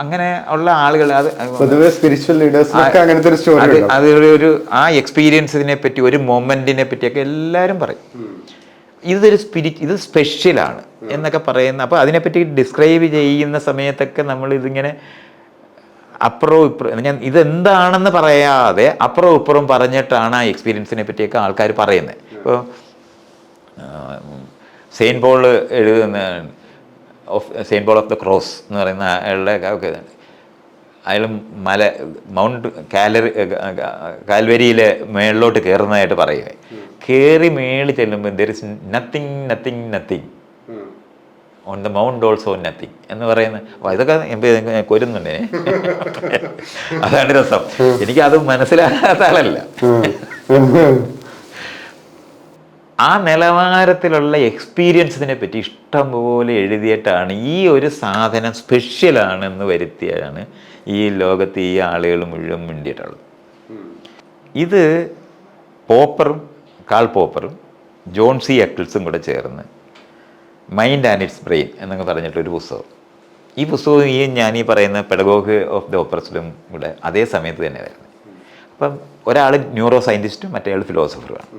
അങ്ങനെ ഉള്ള ആളുകൾ. അത്
പൊതുവെ സ്പിരിച്വൽ ലീഡേഴ്സിനൊക്കെ അങ്ങനത്തെ ഒരു സ്റ്റോറി,
അതൊരു ആ എക്സ്പീരിയൻസിനെ പറ്റി, ഒരു മൊമെന്റിനെ പറ്റിയൊക്കെ എല്ലാവരും പറയും. ഇത് സ്പെഷ്യലാണ് എന്നൊക്കെ പറയുന്ന. അപ്പോൾ അതിനെപ്പറ്റി ഡിസ്ക്രൈബ് ചെയ്യുന്ന സമയത്തൊക്കെ നമ്മൾ ഇതിങ്ങനെ അപ്പുറവും ഇപ്പുറം, ഞാൻ ഇതെന്താണെന്ന് പറയാതെ അപ്പുറവും ഇപ്പുറവും പറഞ്ഞിട്ടാണ് ആ എക്സ്പീരിയൻസിനെ പറ്റിയൊക്കെ ആൾക്കാർ പറയുന്നത്. ഇപ്പോൾ സെയിൻറ്റ് പോൾ എഴുതുന്ന Saint Paul of the Cross എന്ന് പറയുന്ന അയാളുടെ അയാൾ മൗണ്ട് കാൽവരിയിലെ മേളിലോട്ട് കയറുന്നതായിട്ട് പറയുക. കയറി മേളിൽ ചെല്ലുമ്പോൾ there is nothing nothing nothing on the mount also nothing എന്ന് പറയുന്നത്. അപ്പോൾ ഇതൊക്കെ കൊരുന്നുണ്ടേ. അതാണ് രസം. എനിക്കത് മനസ്സിലാകാത്ത ആളല്ല. ആ നിലവാരത്തിലുള്ള എക്സ്പീരിയൻസിനെ പറ്റി ഇഷ്ടംപോലെ എഴുതിയിട്ടാണ് ഈ ഒരു സാധനം സ്പെഷ്യലാണെന്ന് വരുത്തിയാണ് ഈ ലോകത്ത് ഈ ആളുകൾ മുഴുവൻ മിണ്ടിയിട്ടുള്ളത്. ഇത് കാൾ പോപ്പറും ജോൺ സി എക്കിൾസും കൂടെ ചേർന്ന് മൈൻഡ് ആൻഡ് ഇറ്റ്സ് ബ്രെയിൻ എന്നൊക്കെ പറഞ്ഞിട്ടൊരു പുസ്തകം. ഈ പുസ്തകവും ഞാൻ ഈ പറയുന്ന പെഡഗോഗ് ഓഫ് ദ ഓപ്പറസിലും കൂടെ അതേ സമയത്ത് തന്നെ വരുന്നത്. അപ്പം ഒരാൾ ന്യൂറോ സയൻറ്റിസ്റ്റും മറ്റേ ഫിലോസഫറുമാണ്.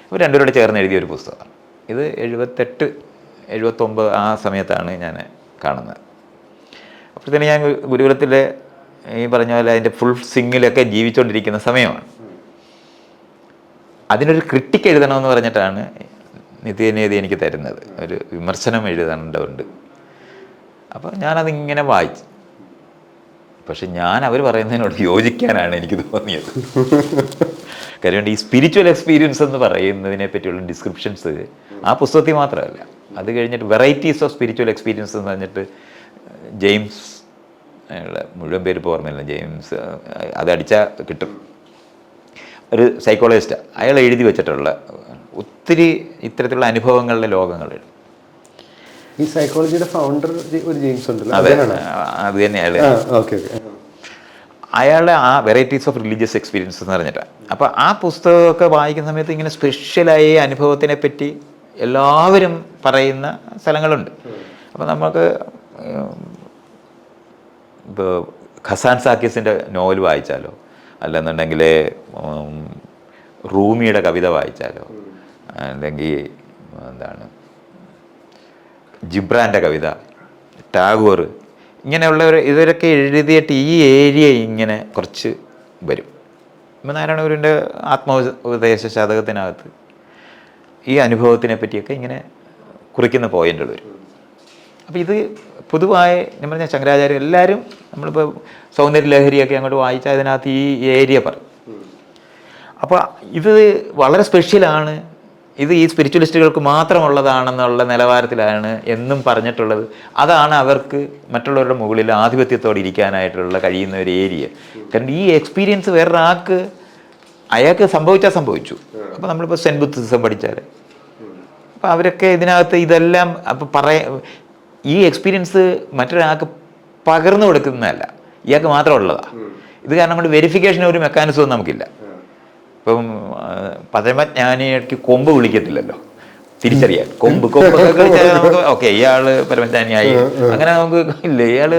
ഇവർ രണ്ടുപേരോട് ചേർന്ന് എഴുതിയ ഒരു പുസ്തകമാണ്. ഇത് 78, 79 ആ സമയത്താണ് ഞാൻ കാണുന്നത്. അപ്പോഴത്തേന് ഞാൻ ഗുരുകുലത്തിലെ ഈ പറഞ്ഞ പോലെ അതിൻ്റെ ഫുൾ സ്വിങ്ങിലൊക്കെ ജീവിച്ചുകൊണ്ടിരിക്കുന്ന സമയമാണ്. അതിനൊരു ക്രിട്ടിക്ക് എഴുതണമെന്ന് പറഞ്ഞിട്ടാണ് നിത്യനീതി എനിക്ക് തരുന്നത്, ഒരു വിമർശനം എഴുതേണ്ടതുണ്ട്. അപ്പോൾ ഞാനതിങ്ങനെ വായിച്ചു. പക്ഷെ ഞാൻ അവർ പറയുന്നതിനോട് യോജിക്കാനാണ് എനിക്ക് തോന്നിയത്. കാര്യം ഈ സ്പിരിച്വൽ എക്സ്പീരിയൻസ് എന്ന് പറയുന്നതിനെ പറ്റിയുള്ള ഡിസ്ക്രിപ്ഷൻസ് ആ പുസ്തകത്തിൽ മാത്രമല്ല, അത് കഴിഞ്ഞിട്ട് വെറൈറ്റീസ് ഓഫ് സ്പിരിച്വൽ എക്സ്പീരിയൻസ് എന്ന് പറഞ്ഞിട്ട് ജെയിംസ്, മുഴുവൻ പേര് ഇപ്പോൾ ഓർമ്മയില്ല, ജെയിംസ്, അത് അടിച്ചാൽ കിട്ടും, ഒരു സൈക്കോളജിസ്റ്റാണ്. അയാൾ എഴുതി വെച്ചിട്ടുള്ള ഒത്തിരി ഇത്തരത്തിലുള്ള അനുഭവങ്ങളുടെ ലോകങ്ങളുണ്ട്.
ഈ സൈക്കോളജിയുടെ ഫൗണ്ടർ ഒരു ജെയിംസ് ഉണ്ടല്ലോ,
അത് തന്നെ അയാളുടെ ആ വെറൈറ്റീസ് ഓഫ് റിലീജിയസ് എക്സ്പീരിയൻസ് എന്ന് പറഞ്ഞിട്ടാണ്. അപ്പോൾ ആ പുസ്തകമൊക്കെ വായിക്കുന്ന സമയത്ത് ഇങ്ങനെ സ്പെഷ്യലായി അനുഭവത്തിനെ പറ്റി എല്ലാവരും പറയുന്ന സ്ഥലങ്ങളുണ്ട്. അപ്പോൾ നമുക്ക് ഇപ്പോൾ ഖസാൻ സാക്കിസിൻ്റെ നോവൽ വായിച്ചാലോ, അല്ലെന്നുണ്ടെങ്കിൽ റൂമിയുടെ കവിത വായിച്ചാലോ, അല്ലെങ്കിൽ എന്താണ് ജിബ്രാൻ്റെ കവിത, ടാഗോർ, ഇങ്ങനെയുള്ളവർ ഇവരൊക്കെ എഴുതിയിട്ട് ഈ ഏരിയ ഇങ്ങനെ കുറച്ച് വരും. ഇപ്പം നാരായണഗുരുവിൻ്റെ ആത്മോപദേശ ശതകത്തിനകത്ത് ഈ അനുഭവത്തിനെ പറ്റിയൊക്കെ ഇങ്ങനെ കുറിക്കുന്ന പോയിന്റുകൾ വരും. അപ്പോൾ ഇത് പൊതുവായ ഞാൻ പറഞ്ഞ ശങ്കരാചാര്യം എല്ലാവരും നമ്മളിപ്പോൾ സൗന്ദര്യ ലഹരിയൊക്കെ അങ്ങോട്ട് വായിച്ചാൽ അതിനകത്ത് ഈ ഏരിയ പറയും. അപ്പോൾ ഇത് വളരെ സ്പെഷ്യലാണ്, ഇത് ഈ സ്പിരിച്വലിസ്റ്റുകൾക്ക് മാത്രമുള്ളതാണെന്നുള്ള നിലവാരത്തിലാണ് എന്നും പറഞ്ഞിട്ടുള്ളത്. അതാണ് അവർക്ക് മറ്റുള്ളവരുടെ മുകളിൽ ആധിപത്യത്തോടെ ഇരിക്കാനായിട്ടുള്ള കഴിയുന്ന ഒരു ഏരിയ. കാരണം ഈ എക്സ്പീരിയൻസ് വേറൊരാൾക്ക് അയാൾക്ക് സംഭവിച്ചാൽ സംഭവിച്ചു. അപ്പോൾ നമ്മളിപ്പോൾ സെൻ ബുദ്ധിസം പഠിച്ചാൽ അപ്പോൾ അവരൊക്കെ ഇതിനകത്ത് ഇതെല്ലാം അപ്പോൾ ഈ എക്സ്പീരിയൻസ് മറ്റൊരാൾക്ക് പകർന്നു കൊടുക്കുന്നതല്ല, ഇയാൾക്ക് മാത്രമുള്ളതാണ്. ഇത് കാരണം കൊണ്ട് വെരിഫിക്കേഷൻ ഒരു മെക്കാനിസവും നമുക്കില്ല. ഇപ്പം പരമജ്ഞാനിക്ക് കൊമ്പ് വിളിക്കത്തില്ലല്ലോ തിരിച്ചറിയാൻ. കൊമ്പൊക്കെ കളിച്ചാൽ നമുക്ക് ഓക്കെ ഇയാൾ പരമജ്ഞാനിയായി, അങ്ങനെ നമുക്ക് ഇല്ല ഇയാൾ.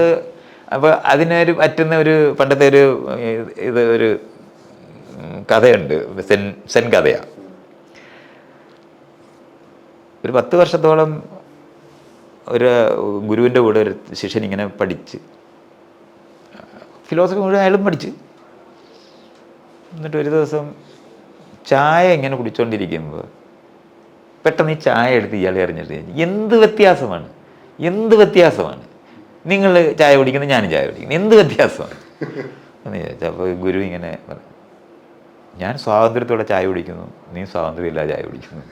അപ്പോൾ അതിനൊരു പറ്റുന്ന ഒരു പണ്ടത്തെ ഒരു കഥയുണ്ട്, സെൻ കഥയാണ്. ഒരു 10 വർഷത്തോളം ഒരു ഗുരുവിൻ്റെ കൂടെ ഒരു ശിഷ്യൻ ഇങ്ങനെ പഠിച്ച് ഫിലോസഫി മുഴുവൻ അയാളും പഠിച്ച്, എന്നിട്ട് ഒരു ദിവസം ചായ ഇങ്ങനെ കുടിച്ചുകൊണ്ടിരിക്കുമ്പോൾ പെട്ടെന്ന് ഈ ചായ എടുത്ത് ഇയാൾ എറിഞ്ഞിട്ട് എന്ത് വ്യത്യാസമാണ്, എന്ത് വ്യത്യാസമാണ്, നിങ്ങൾ ചായ കുടിക്കുന്നത് ഞാനും ചായ കുടിക്കുന്നത്, എന്ത് വ്യത്യാസമാണ് എന്ന് ചോദിച്ചാൽ അപ്പോൾ ഗുരു ഇങ്ങനെ പറഞ്ഞു, ഞാൻ സ്വാതന്ത്ര്യത്തോടെ ചായ കുടിക്കുന്നു, നീ സ്വാതന്ത്ര്യമില്ല ചായ കുടിക്കുന്നു.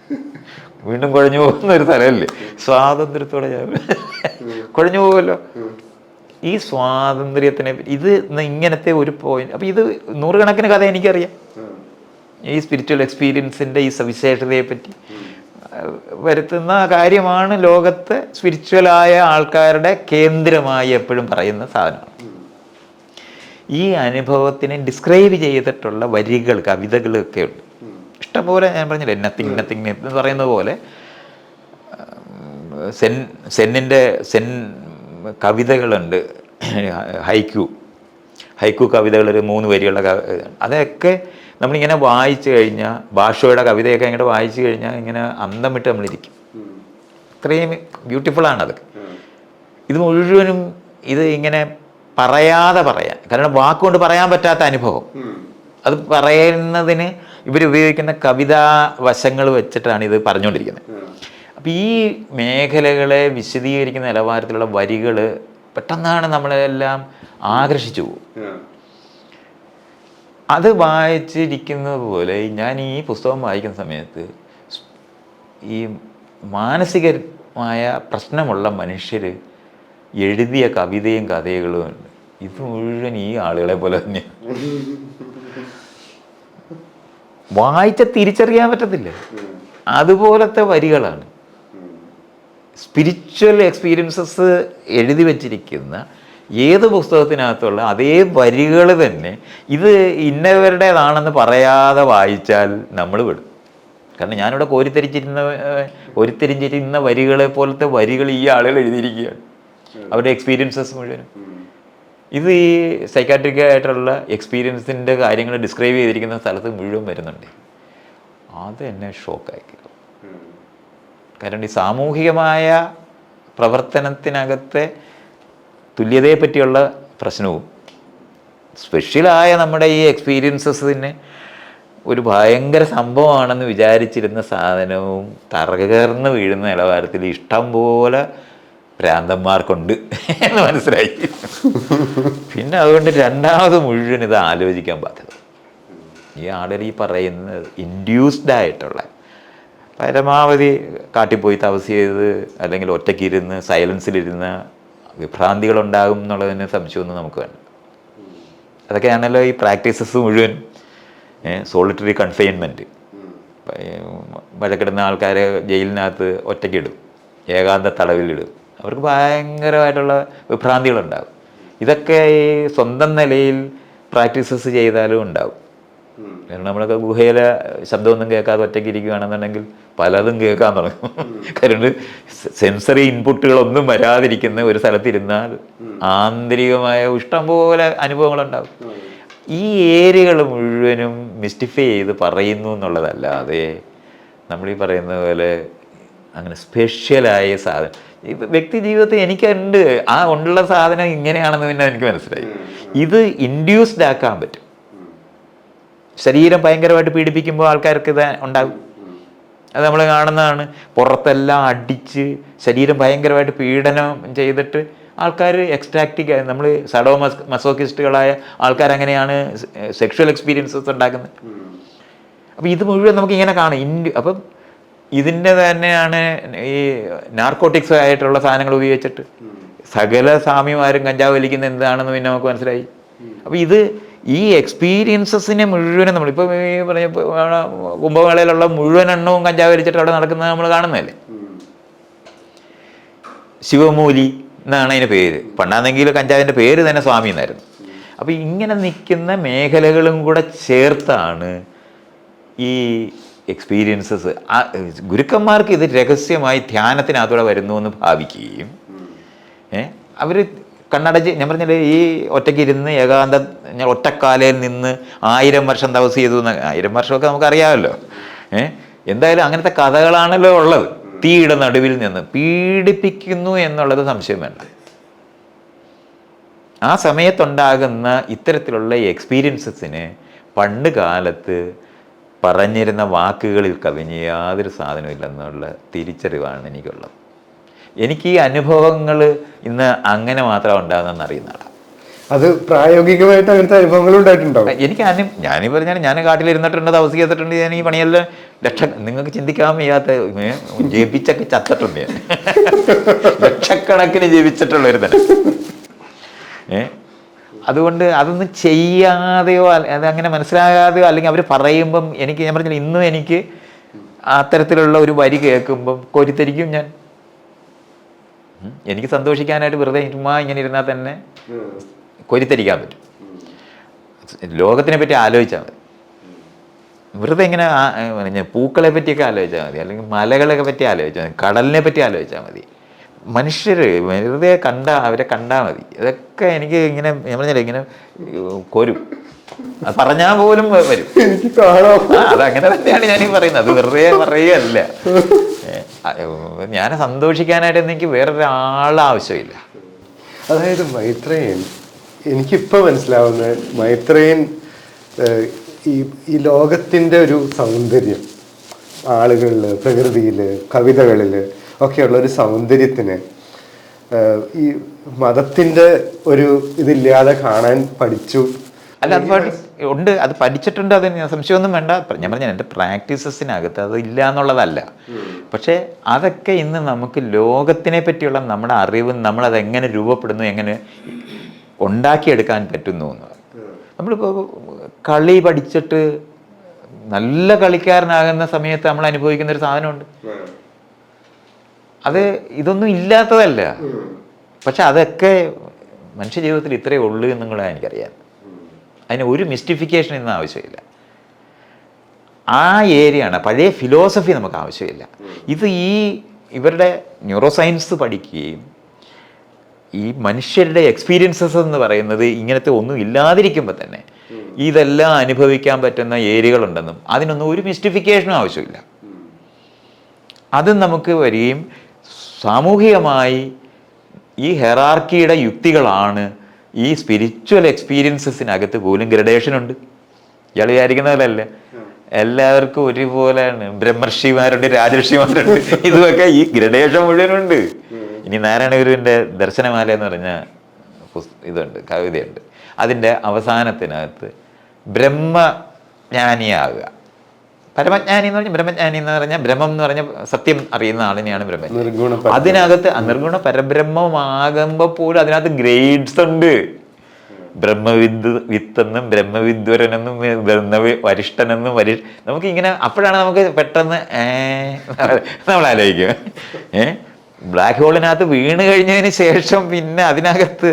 വീണ്ടും കുഴഞ്ഞു പോകുന്ന ഒരു സ്ഥലമല്ലേ സ്വാതന്ത്ര്യത്തോടെ ചായ, കുഴഞ്ഞു പോകുമല്ലോ. ഈ സ്വാതന്ത്ര്യത്തിനെ ഇത് ഇങ്ങനത്തെ ഒരു പോയിന്റ്. അപ്പോൾ ഇത് 100 കണക്കിന് കഥ എനിക്കറിയാം ഈ സ്പിരിച്വൽ എക്സ്പീരിയൻസിൻ്റെ ഈ സവിശേഷതയെ പറ്റി വരുത്തുന്ന കാര്യമാണ് ലോകത്ത് സ്പിരിച്വലായ ആൾക്കാരുടെ കേന്ദ്രമായി എപ്പോഴും പറയുന്ന സാധനമാണ്. ഈ അനുഭവത്തിനെ ഡിസ്ക്രൈബ് ചെയ്തിട്ടുള്ള വരികൾ, കവിതകളൊക്കെ ഉണ്ട് ഇഷ്ടംപോലെ. ഞാൻ പറഞ്ഞില്ലേ നത്തിങ് നത്തിങ് എന്ന് പറയുന്നത് പോലെ സെൻ കവിതകളുണ്ട്, ഹൈക്കു കവിതകൾ, ഒരു 3 വരിയുള്ള അതൊക്കെ നമ്മളിങ്ങനെ വായിച്ചു കഴിഞ്ഞാൽ, ഭാഷയുടെ കവിതയൊക്കെ ഇങ്ങനെ വായിച്ചു കഴിഞ്ഞാൽ ഇങ്ങനെ അന്തം വിട്ട് നമ്മളിരിക്കും. അത്രയും ബ്യൂട്ടിഫുള്ളാണ് അതൊക്കെ. ഇത് മുഴുവനും ഇത് ഇങ്ങനെ പറയാതെ പറയാൻ, കാരണം വാക്കുകൊണ്ട് പറയാൻ പറ്റാത്ത അനുഭവം, അത് പറയുന്നതിന് ഇവരുപയോഗിക്കുന്ന കവിതാ വശങ്ങൾ വെച്ചിട്ടാണ് ഇത് പറഞ്ഞുകൊണ്ടിരിക്കുന്നത്. അപ്പം ഈ മേഖലകളെ വിശദീകരിക്കുന്ന നിലവാരത്തിലുള്ള വരികൾ പെട്ടെന്നാണ് നമ്മളെല്ലാം ആകർഷിച്ചു പോകും. അത് വായിച്ചിരിക്കുന്നത് പോലെ ഞാൻ ഈ പുസ്തകം വായിക്കുന്ന സമയത്ത് ഈ മാനസികമായ പ്രശ്നമുള്ള മനുഷ്യർ എഴുതിയ കവിതയും കഥകളും ഉണ്ട്. ഇത് മുഴുവൻ ഈ ആളുകളെ പോലെ തന്നെയാണ്. വായിച്ച തിരിച്ചറിയാൻ പറ്റത്തില്ല, അതുപോലത്തെ വരികളാണ്. സ്പിരിച്വൽ എക്സ്പീരിയൻസസ് എഴുതി വച്ചിരിക്കുന്ന ഏത് പുസ്തകത്തിനകത്തുള്ള അതേ വരികൾ തന്നെ ഇത് ഇന്നവരുടേതാണെന്ന് പറയാതെ വായിച്ചാൽ നമ്മൾ വിടും. കാരണം ഞാനിവിടെ കോരിത്തിരിഞ്ഞിരുന്ന വരികളെ പോലത്തെ വരികൾ ഈ ആളുകൾ എഴുതിയിരിക്കുകയാണ്, അവരുടെ എക്സ്പീരിയൻസസ് മുഴുവനും. ഇത് ഈ സൈക്കാട്രിക് ആയിട്ടുള്ള എക്സ്പീരിയൻസിൻ്റെ കാര്യങ്ങൾ ഡിസ്ക്രൈബ് ചെയ്തിരിക്കുന്ന സ്ഥലത്ത് മുഴുവൻ വരുന്നുണ്ട്. അത് എന്നെ ഷോക്കാക്കി. കാരണം ഈ സാമൂഹികമായ പ്രവർത്തനത്തിനകത്തെ തുല്യതയെ പറ്റിയുള്ള പ്രശ്നവും സ്പെഷ്യലായ നമ്മുടെ ഈ എക്സ്പീരിയൻസസിന് ഒരു ഭയങ്കര സംഭവമാണെന്ന് വിചാരിച്ചിരുന്ന സാധനവും തകർന്ന് വീഴുന്ന നിലവാരത്തിൽ ഇഷ്ടം പോലെ ഭ്രാന്തന്മാർക്കുണ്ട് എന്ന് മനസ്സിലായി. പിന്നെ അതുകൊണ്ട് രണ്ടാമത് മുഴുവൻ ഇത് ആലോചിക്കാൻ ബാധ്യത. ഈ ആളുകൾ ഈ പറയുന്നത് ഇൻഡ്യൂസ്ഡ് ആയിട്ടുള്ള പരമാവധി കാട്ടിപ്പോയി തപസ് ചെയ്ത് അല്ലെങ്കിൽ ഒറ്റയ്ക്കിരുന്ന് സൈലൻസിലിരുന്ന വിഭ്രാന്തികളുണ്ടാകും എന്നുള്ളതിന് സംശയമൊന്നും നമുക്ക് വേണ്ട. അതൊക്കെയാണല്ലോ ഈ പ്രാക്ടീസസ് മുഴുവൻ. സോളിറ്ററി കൺഫൈൻമെൻറ്റ്, വഴക്കിടുന്ന ആൾക്കാരെ ജയിലിനകത്ത് ഒറ്റയ്ക്കിടും, ഏകാന്ത തടവിലിടും, അവർക്ക് ഭയങ്കരമായിട്ടുള്ള വിഭ്രാന്തികളുണ്ടാകും. ഇതൊക്കെ ഈ സ്വന്തം നിലയിൽ പ്രാക്ടീസസ് ചെയ്താലും ഉണ്ടാവും. കാരണം നമ്മളൊക്കെ ഗുഹയിലെ ശബ്ദമൊന്നും കേൾക്കാതെ ഒറ്റയ്ക്ക് ഇരിക്കുകയാണെന്നുണ്ടെങ്കിൽ പലതും കേൾക്കാൻ തുടങ്ങും. കാരണം സെൻസറി ഇൻപുട്ടുകളൊന്നും വരാതിരിക്കുന്ന ഒരു സ്ഥലത്തിരുന്നാൽ ആന്തരികമായ ഇഷ്ടംപോലെ അനുഭവങ്ങളുണ്ടാകും. ഈ ഏരിയകൾ മുഴുവനും മിസ്റ്റിഫൈ ചെയ്ത് പറയുന്നു എന്നുള്ളതല്ലാതെ നമ്മളീ പറയുന്ന പോലെ അങ്ങനെ സ്പെഷ്യലായ സാധനം വ്യക്തി ജീവിതത്തിൽ എനിക്കുണ്ട്. ആ ഉള്ള സാധനം ഇങ്ങനെയാണെന്ന് പിന്നെ എനിക്ക് മനസ്സിലായി. ഇത് ഇൻഡ്യൂസ്ഡ് ആക്കാൻ പറ്റും. ശരീരം ഭയങ്കരമായിട്ട് പീഡിപ്പിക്കുമ്പോൾ ആൾക്കാർക്ക് ഇത് ഉണ്ടാകും. അത് നമ്മൾ കാണുന്നതാണ്. പുറത്തെല്ലാം അടിച്ച് ശരീരം ഭയങ്കരമായിട്ട് പീഡനം ചെയ്തിട്ട് ആൾക്കാർ എക്സ്ട്രാക്റ്റ്, നമ്മൾ സഡോ മസോക്കിസ്റ്റുകളായ ആൾക്കാർ അങ്ങനെയാണ് സെക്ഷൽ എക്സ്പീരിയൻസസ് ഉണ്ടാക്കുന്നത്. അപ്പം ഇത് മുഴുവൻ നമുക്ക് ഇങ്ങനെ കാണും. അപ്പം ഇതിൻ്റെ തന്നെയാണ് ഈ നാർക്കോട്ടിക്സ് ആയിട്ടുള്ള സാധനങ്ങൾ ഉപയോഗിച്ചിട്ട് സകല സ്വാമിമാരും കഞ്ചാവ് വലിക്കുന്ന എന്താണെന്ന് പിന്നെ നമുക്ക് മനസ്സിലായി. അപ്പം ഇത് ഈ എക്സ്പീരിയൻസസിനെ മുഴുവനും നമ്മളിപ്പോൾ ഈ പറഞ്ഞ കുംഭമേളയിലുള്ള മുഴുവൻ എണ്ണവും കഞ്ചാവ് വലിച്ചിട്ട് അവിടെ നടക്കുന്നത് നമ്മൾ കാണുന്നതല്ലേ. ശിവമൂലി എന്നാണ് അതിൻ്റെ പേര്. പണ്ടാണെങ്കിൽ കഞ്ചാവിൻ്റെ പേര് തന്നെ സ്വാമി എന്നായിരുന്നു. അപ്പോൾ ഇങ്ങനെ നിൽക്കുന്ന മേഖലകളും കൂടെ ചേർത്താണ് ഈ എക്സ്പീരിയൻസസ്. ഗുരുക്കന്മാർക്ക് ഇത് രഹസ്യമായി ധ്യാനത്തിനകത്തൂടെ വരുന്നു എന്ന് ഭാവിക്കുകയും അവർ കണ്ണടച്ച്, ഞാൻ പറഞ്ഞില്ലേ ഈ ഒറ്റയ്ക്ക് ഇരുന്ന് ഏകാന്ത ഒറ്റക്കാലയിൽ നിന്ന് 1000 വർഷം തപസ് ചെയ്തു. 1000 വർഷമൊക്കെ നമുക്കറിയാമല്ലോ. എന്തായാലും അങ്ങനത്തെ കഥകളാണല്ലോ ഉള്ളത്. തീയുടെ നടുവിൽ നിന്ന് പീഡിപ്പിക്കുന്നു എന്നുള്ളത് സംശയം വേണ്ട. ആ സമയത്തുണ്ടാകുന്ന ഇത്തരത്തിലുള്ള എക്സ്പീരിയൻസസിന് പണ്ട് കാലത്ത് പറഞ്ഞിരുന്ന വാക്കുകളിൽ കവിഞ്ഞ് യാതൊരു സാധനമില്ലെന്നുള്ള തിരിച്ചറിവാണ് എനിക്കുള്ളത്. എനിക്ക് ഈ അനുഭവങ്ങൾ ഇന്ന് അങ്ങനെ മാത്രം ഉണ്ടാകുന്നതെന്ന് അറിയുന്നതാണ്.
അത് പ്രായോഗികമായിട്ട് അങ്ങനത്തെ അനുഭവങ്ങൾ ഉണ്ടായിട്ടുണ്ടാവും.
എനിക്ക് ഞാനീ പറഞ്ഞാൽ ഞാൻ കാട്ടിലിരുന്നിട്ടുണ്ട്, തപസ് ചെയ്തിട്ടുണ്ട്. ഞാൻ ഈ പണിയെല്ലാം നിങ്ങൾക്ക് ചിന്തിക്കാൻ വയ്യാത്ത ജപിച്ചൊക്കെ ചത്തിട്ടുണ്ട് ഞാൻ. ലക്ഷക്കണക്കിന് ജപിച്ചിട്ടുള്ളൊരു തന്നെ. അതുകൊണ്ട് അതൊന്നും ചെയ്യാതെയോ അതങ്ങനെ മനസ്സിലാകാതെയോ അല്ലെങ്കിൽ അവർ പറയുമ്പം ഞാൻ പറഞ്ഞില്ല, ഇന്നും എനിക്ക് അത്തരത്തിലുള്ള ഒരു വരി കേൾക്കുമ്പം കോരിത്തരിക്കും ഞാൻ. എനിക്ക് സന്തോഷിക്കാനായിട്ട് വെറുതെ ചുമ്മാ ഇങ്ങനെ ഇരുന്നാൽ തന്നെ കോരിത്തരിക്കാൻ പറ്റും. ലോകത്തിനെ പറ്റി ആലോചിച്ചാൽ മതി. വെറുതെ ഇങ്ങനെ പൂക്കളെ പറ്റിയൊക്കെ ആലോചിച്ചാൽ മതി, അല്ലെങ്കിൽ മലകളെ പറ്റി ആലോചിച്ചാൽ മതി, കടലിനെ പറ്റി ആലോചിച്ചാൽ മതി. മനുഷ്യർ വെറുതെ അവരെ കണ്ടാൽ മതി. ഇതൊക്കെ എനിക്ക് ഇങ്ങനെ ഞാൻ പറഞ്ഞില്ല ഇങ്ങനെ കോരും. അത് പറഞ്ഞാൽ പോലും വരും. അതങ്ങനെ തന്നെയാണ് ഞാനീ പറയുന്നത്. അത് വെറുതെ പറയുകയല്ല. ഞാൻ സന്തോഷിക്കാനായിട്ട് എനിക്ക് വേറൊരാളുടെ ആവശ്യമില്ല.
അതായത് മൈത്രേയൻ, എനിക്കിപ്പോൾ മനസ്സിലാവുന്ന മൈത്രേയൻ ഈ ലോകത്തിൻ്റെ ഒരു സൗന്ദര്യം, ആളുകളിൽ, പ്രകൃതിയിൽ, കവിതകളിൽ ഒക്കെയുള്ള ഒരു സൗന്ദര്യത്തിന് ഈ മതത്തിൻ്റെ ഒരു ഇതില്ലാതെ കാണാൻ പഠിച്ചു.
അല്ല, അത് ഉണ്ട്, അത് പഠിച്ചിട്ടുണ്ട്. അത് സംശയമൊന്നും വേണ്ട. ഞാൻ പറഞ്ഞ എൻ്റെ പ്രാക്ടീസസിനകത്ത് അത് ഇല്ല എന്നുള്ളതല്ല. പക്ഷേ അതൊക്കെ ഇന്ന് നമുക്ക് ലോകത്തിനെ പറ്റിയുള്ള നമ്മുടെ അറിവ്, നമ്മളതെങ്ങനെ രൂപപ്പെടുന്നു, എങ്ങനെ ഉണ്ടാക്കിയെടുക്കാൻ പറ്റുന്നു എന്ന്. നമ്മളിപ്പോൾ കളി പഠിച്ചിട്ട് നല്ല കളിക്കാരനാകുന്ന സമയത്ത് നമ്മൾ അനുഭവിക്കുന്ന ഒരു സാധനമുണ്ട്. അത് ഇതൊന്നും ഇല്ലാത്തതല്ല. പക്ഷെ അതൊക്കെ മനുഷ്യ ജീവിതത്തിൽ ഇത്രയേ ഉള്ളൂ എന്നുള്ളത് എനിക്കറിയാം. അതിന് ഒരു മിസ്റ്റിഫിക്കേഷൻ ഇന്ന് ആവശ്യമില്ല. ആ ഏരിയയാണ്. പഴയ ഫിലോസഫി നമുക്ക് ആവശ്യമില്ല. ഇത് ഇവരുടെ ന്യൂറോ സയൻസ് പഠിക്കുകയും ഈ മനുഷ്യരുടെ എക്സ്പീരിയൻസസ് എന്ന് പറയുന്നത് ഇങ്ങനത്തെ ഒന്നും ഇല്ലാതിരിക്കുമ്പോൾ തന്നെ ഇതെല്ലാം അനുഭവിക്കാൻ പറ്റുന്ന ഏരിയകളുണ്ടെന്നും അതിനൊന്നും ഒരു മിസ്റ്റിഫിക്കേഷനും ആവശ്യമില്ല. അതും നമുക്ക് വരികയും സാമൂഹികമായി ഈ ഹെറാർക്കിയുടെ യുക്തികളാണ് ഈ സ്പിരിച്വൽ എക്സ്പീരിയൻസസിനകത്ത് പോലും ഗ്രഡേഷൻ ഉണ്ട്. ഇയാൾ വിചാരിക്കുന്ന പോലെയല്ല, എല്ലാവർക്കും ഒരുപോലെയാണ്. ബ്രഹ്മർഷിമാരുണ്ട്, രാജർഷിമാരുണ്ട്, ഇതുമൊക്കെ ഈ ഗ്രഡേഷൻ മുഴുവനുണ്ട്. ഇനി നാരായണ ഗുരുവിൻ്റെ ദർശനമാല എന്ന് പറഞ്ഞ ഇതുണ്ട്, കവിതയുണ്ട്. അതിൻ്റെ അവസാനത്തിനകത്ത് ബ്രഹ്മജ്ഞാനിയാകുക, പരമജ്ഞാനി എന്ന് പറഞ്ഞാൽ ബ്രഹ്മജ്ഞാനി എന്ന് പറഞ്ഞാൽ ബ്രഹ്മം എന്ന് പറഞ്ഞാൽ സത്യം അറിയുന്ന ആളിനെയാണ് ബ്രഹ്മജ്ഞാനി. അതിനകത്ത് നിർഗുണ പരബ്രഹ്മമാകുമ്പോൾ പോലും അതിനകത്ത് ഗ്രേഡ്സ് ഉണ്ട്. വിത്തെന്നും ബ്രഹ്മവിദ്വരനെന്നും വരിഷ്ഠനെന്നും നമുക്ക് ഇങ്ങനെ അപ്പോഴാണ് നമുക്ക് പെട്ടെന്ന് നമ്മൾ ആലോചിക്കും. ബ്ലാക്ക് ഹോളിനകത്ത് വീണ് കഴിഞ്ഞതിന് ശേഷം പിന്നെ അതിനകത്ത്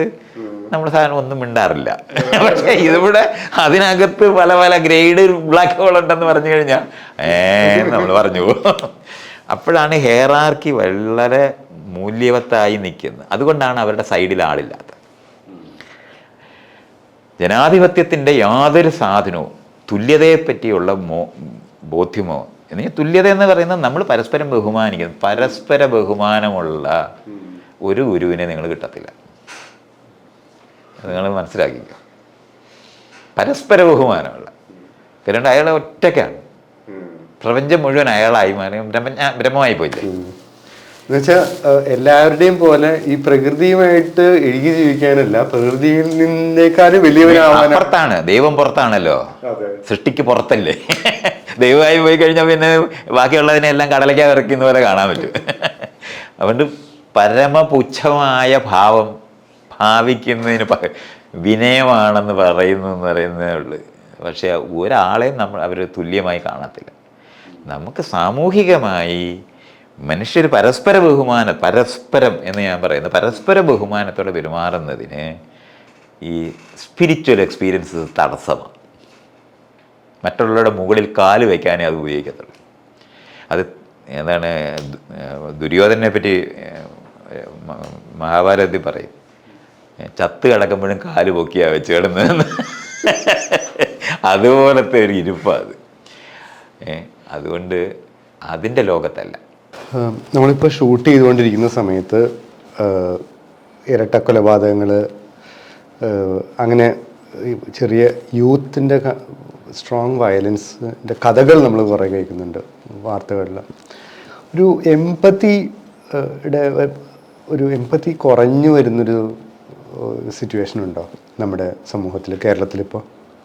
നമ്മൾ സാധനം ഒന്നും മിണ്ടാറില്ല. പക്ഷെ ഇതിവിടെ അതിനകത്ത് പല പല ഗ്രേഡ് ബ്ലാക്ക് ഹോൾ ഉണ്ടെന്ന് പറഞ്ഞു കഴിഞ്ഞാൽ നമ്മൾ പറഞ്ഞു പോകും. അപ്പോഴാണ് ഹെയറാർക്കി വളരെ മൂല്യവത്തായി നിൽക്കുന്നത്. അതുകൊണ്ടാണ് അവരുടെ സൈഡിൽ ആളില്ലാത്തത്. ജനാധിപത്യത്തിൻ്റെ യാതൊരു സാധനവും തുല്യതയെപ്പറ്റിയുള്ള ബോധ്യമോ എന്നുവെച്ചാൽ തുല്യത എന്ന് പറയുന്നത് നമ്മൾ പരസ്പരം ബഹുമാനിക്കുന്നത്, പരസ്പര ബഹുമാനമുള്ള ഒരു ഗുരുവിനെ നിങ്ങൾ കിട്ടത്തില്ല. നിങ്ങൾ മനസ്സിലാക്കിക്കുക. പരസ്പര ബഹുമാനമുള്ള, കാരണം അയാൾ ഒറ്റയ്ക്കാണ്, പ്രപഞ്ചം മുഴുവൻ അയാളായി മാറി ബ്രഹ്മമായി പോയില്ലേ.
എന്നുവെച്ചാൽ എല്ലാവരുടെയും പോലെ ഈ പ്രകൃതിയുമായിട്ട് എഴുകി ജീവിക്കാനല്ല, പ്രകൃതിയിൽ നിന്നേക്കാളും വലിയവനാവാൻ
പുറത്താണ്. ദൈവം പുറത്താണല്ലോ, സൃഷ്ടിക്ക് പുറത്തല്ലേ. ദൈവമായി പോയി കഴിഞ്ഞാൽ പിന്നെ ബാക്കിയുള്ളതിനെല്ലാം കടലയ്ക്കാ ഇറക്കുന്ന പോലെ കാണാൻ പറ്റും. അതുകൊണ്ട് പരമപുച്ഛമായ ഭാവം ഭാവിക്കുന്നതിന് വിനയമാണെന്ന് പറയുന്നതേ ഉള്ളൂ. പക്ഷേ ഒരാളെയും അവർ തുല്യമായി കാണത്തില്ല. നമുക്ക് സാമൂഹികമായി മനുഷ്യർ പരസ്പരം എന്ന് ഞാൻ പറയുന്നത് പരസ്പര ബഹുമാനത്തോടെ പെരുമാറുന്നതിന് ഈ സ്പിരിച്വൽ എക്സ്പീരിയൻസ് തടസ്സമാണ്. മറ്റുള്ളവരുടെ മുകളിൽ കാല് വയ്ക്കാനേ അത് ഉപയോഗിക്കത്തുള്ളൂ. അത് എന്താണ് ദുര്യോധനെ പറ്റി മഹാഭാരതത്തിൽ പറയും, ചത്ത് കിടക്കുമ്പോഴും കാല് പൊക്കിയാ വെച്ച് കിടന്നതെന്ന്. അതുപോലത്തെ ഒരു ഇരിപ്പാണ് അത്. അതുകൊണ്ട് അതിൻ്റെ ലോകത്തല്ല.
നമ്മളിപ്പോൾ ഷൂട്ട് ചെയ്തുകൊണ്ടിരിക്കുന്ന സമയത്ത് ഇരട്ട കൊലപാതകങ്ങൾ, അങ്ങനെ ചെറിയ യൂത്തിൻ്റെ സ്ട്രോങ് വയലൻസിൻ്റെ കഥകൾ നമ്മൾ കുറേ കേൾക്കുന്നുണ്ട് വാർത്തകളിൽ. ഒരു എമ്പത്തി കുറഞ്ഞു വരുന്നൊരു സിറ്റുവേഷൻ ഉണ്ടോ നമ്മുടെ സമൂഹത്തിൽ, കേരളത്തിലിപ്പോൾ?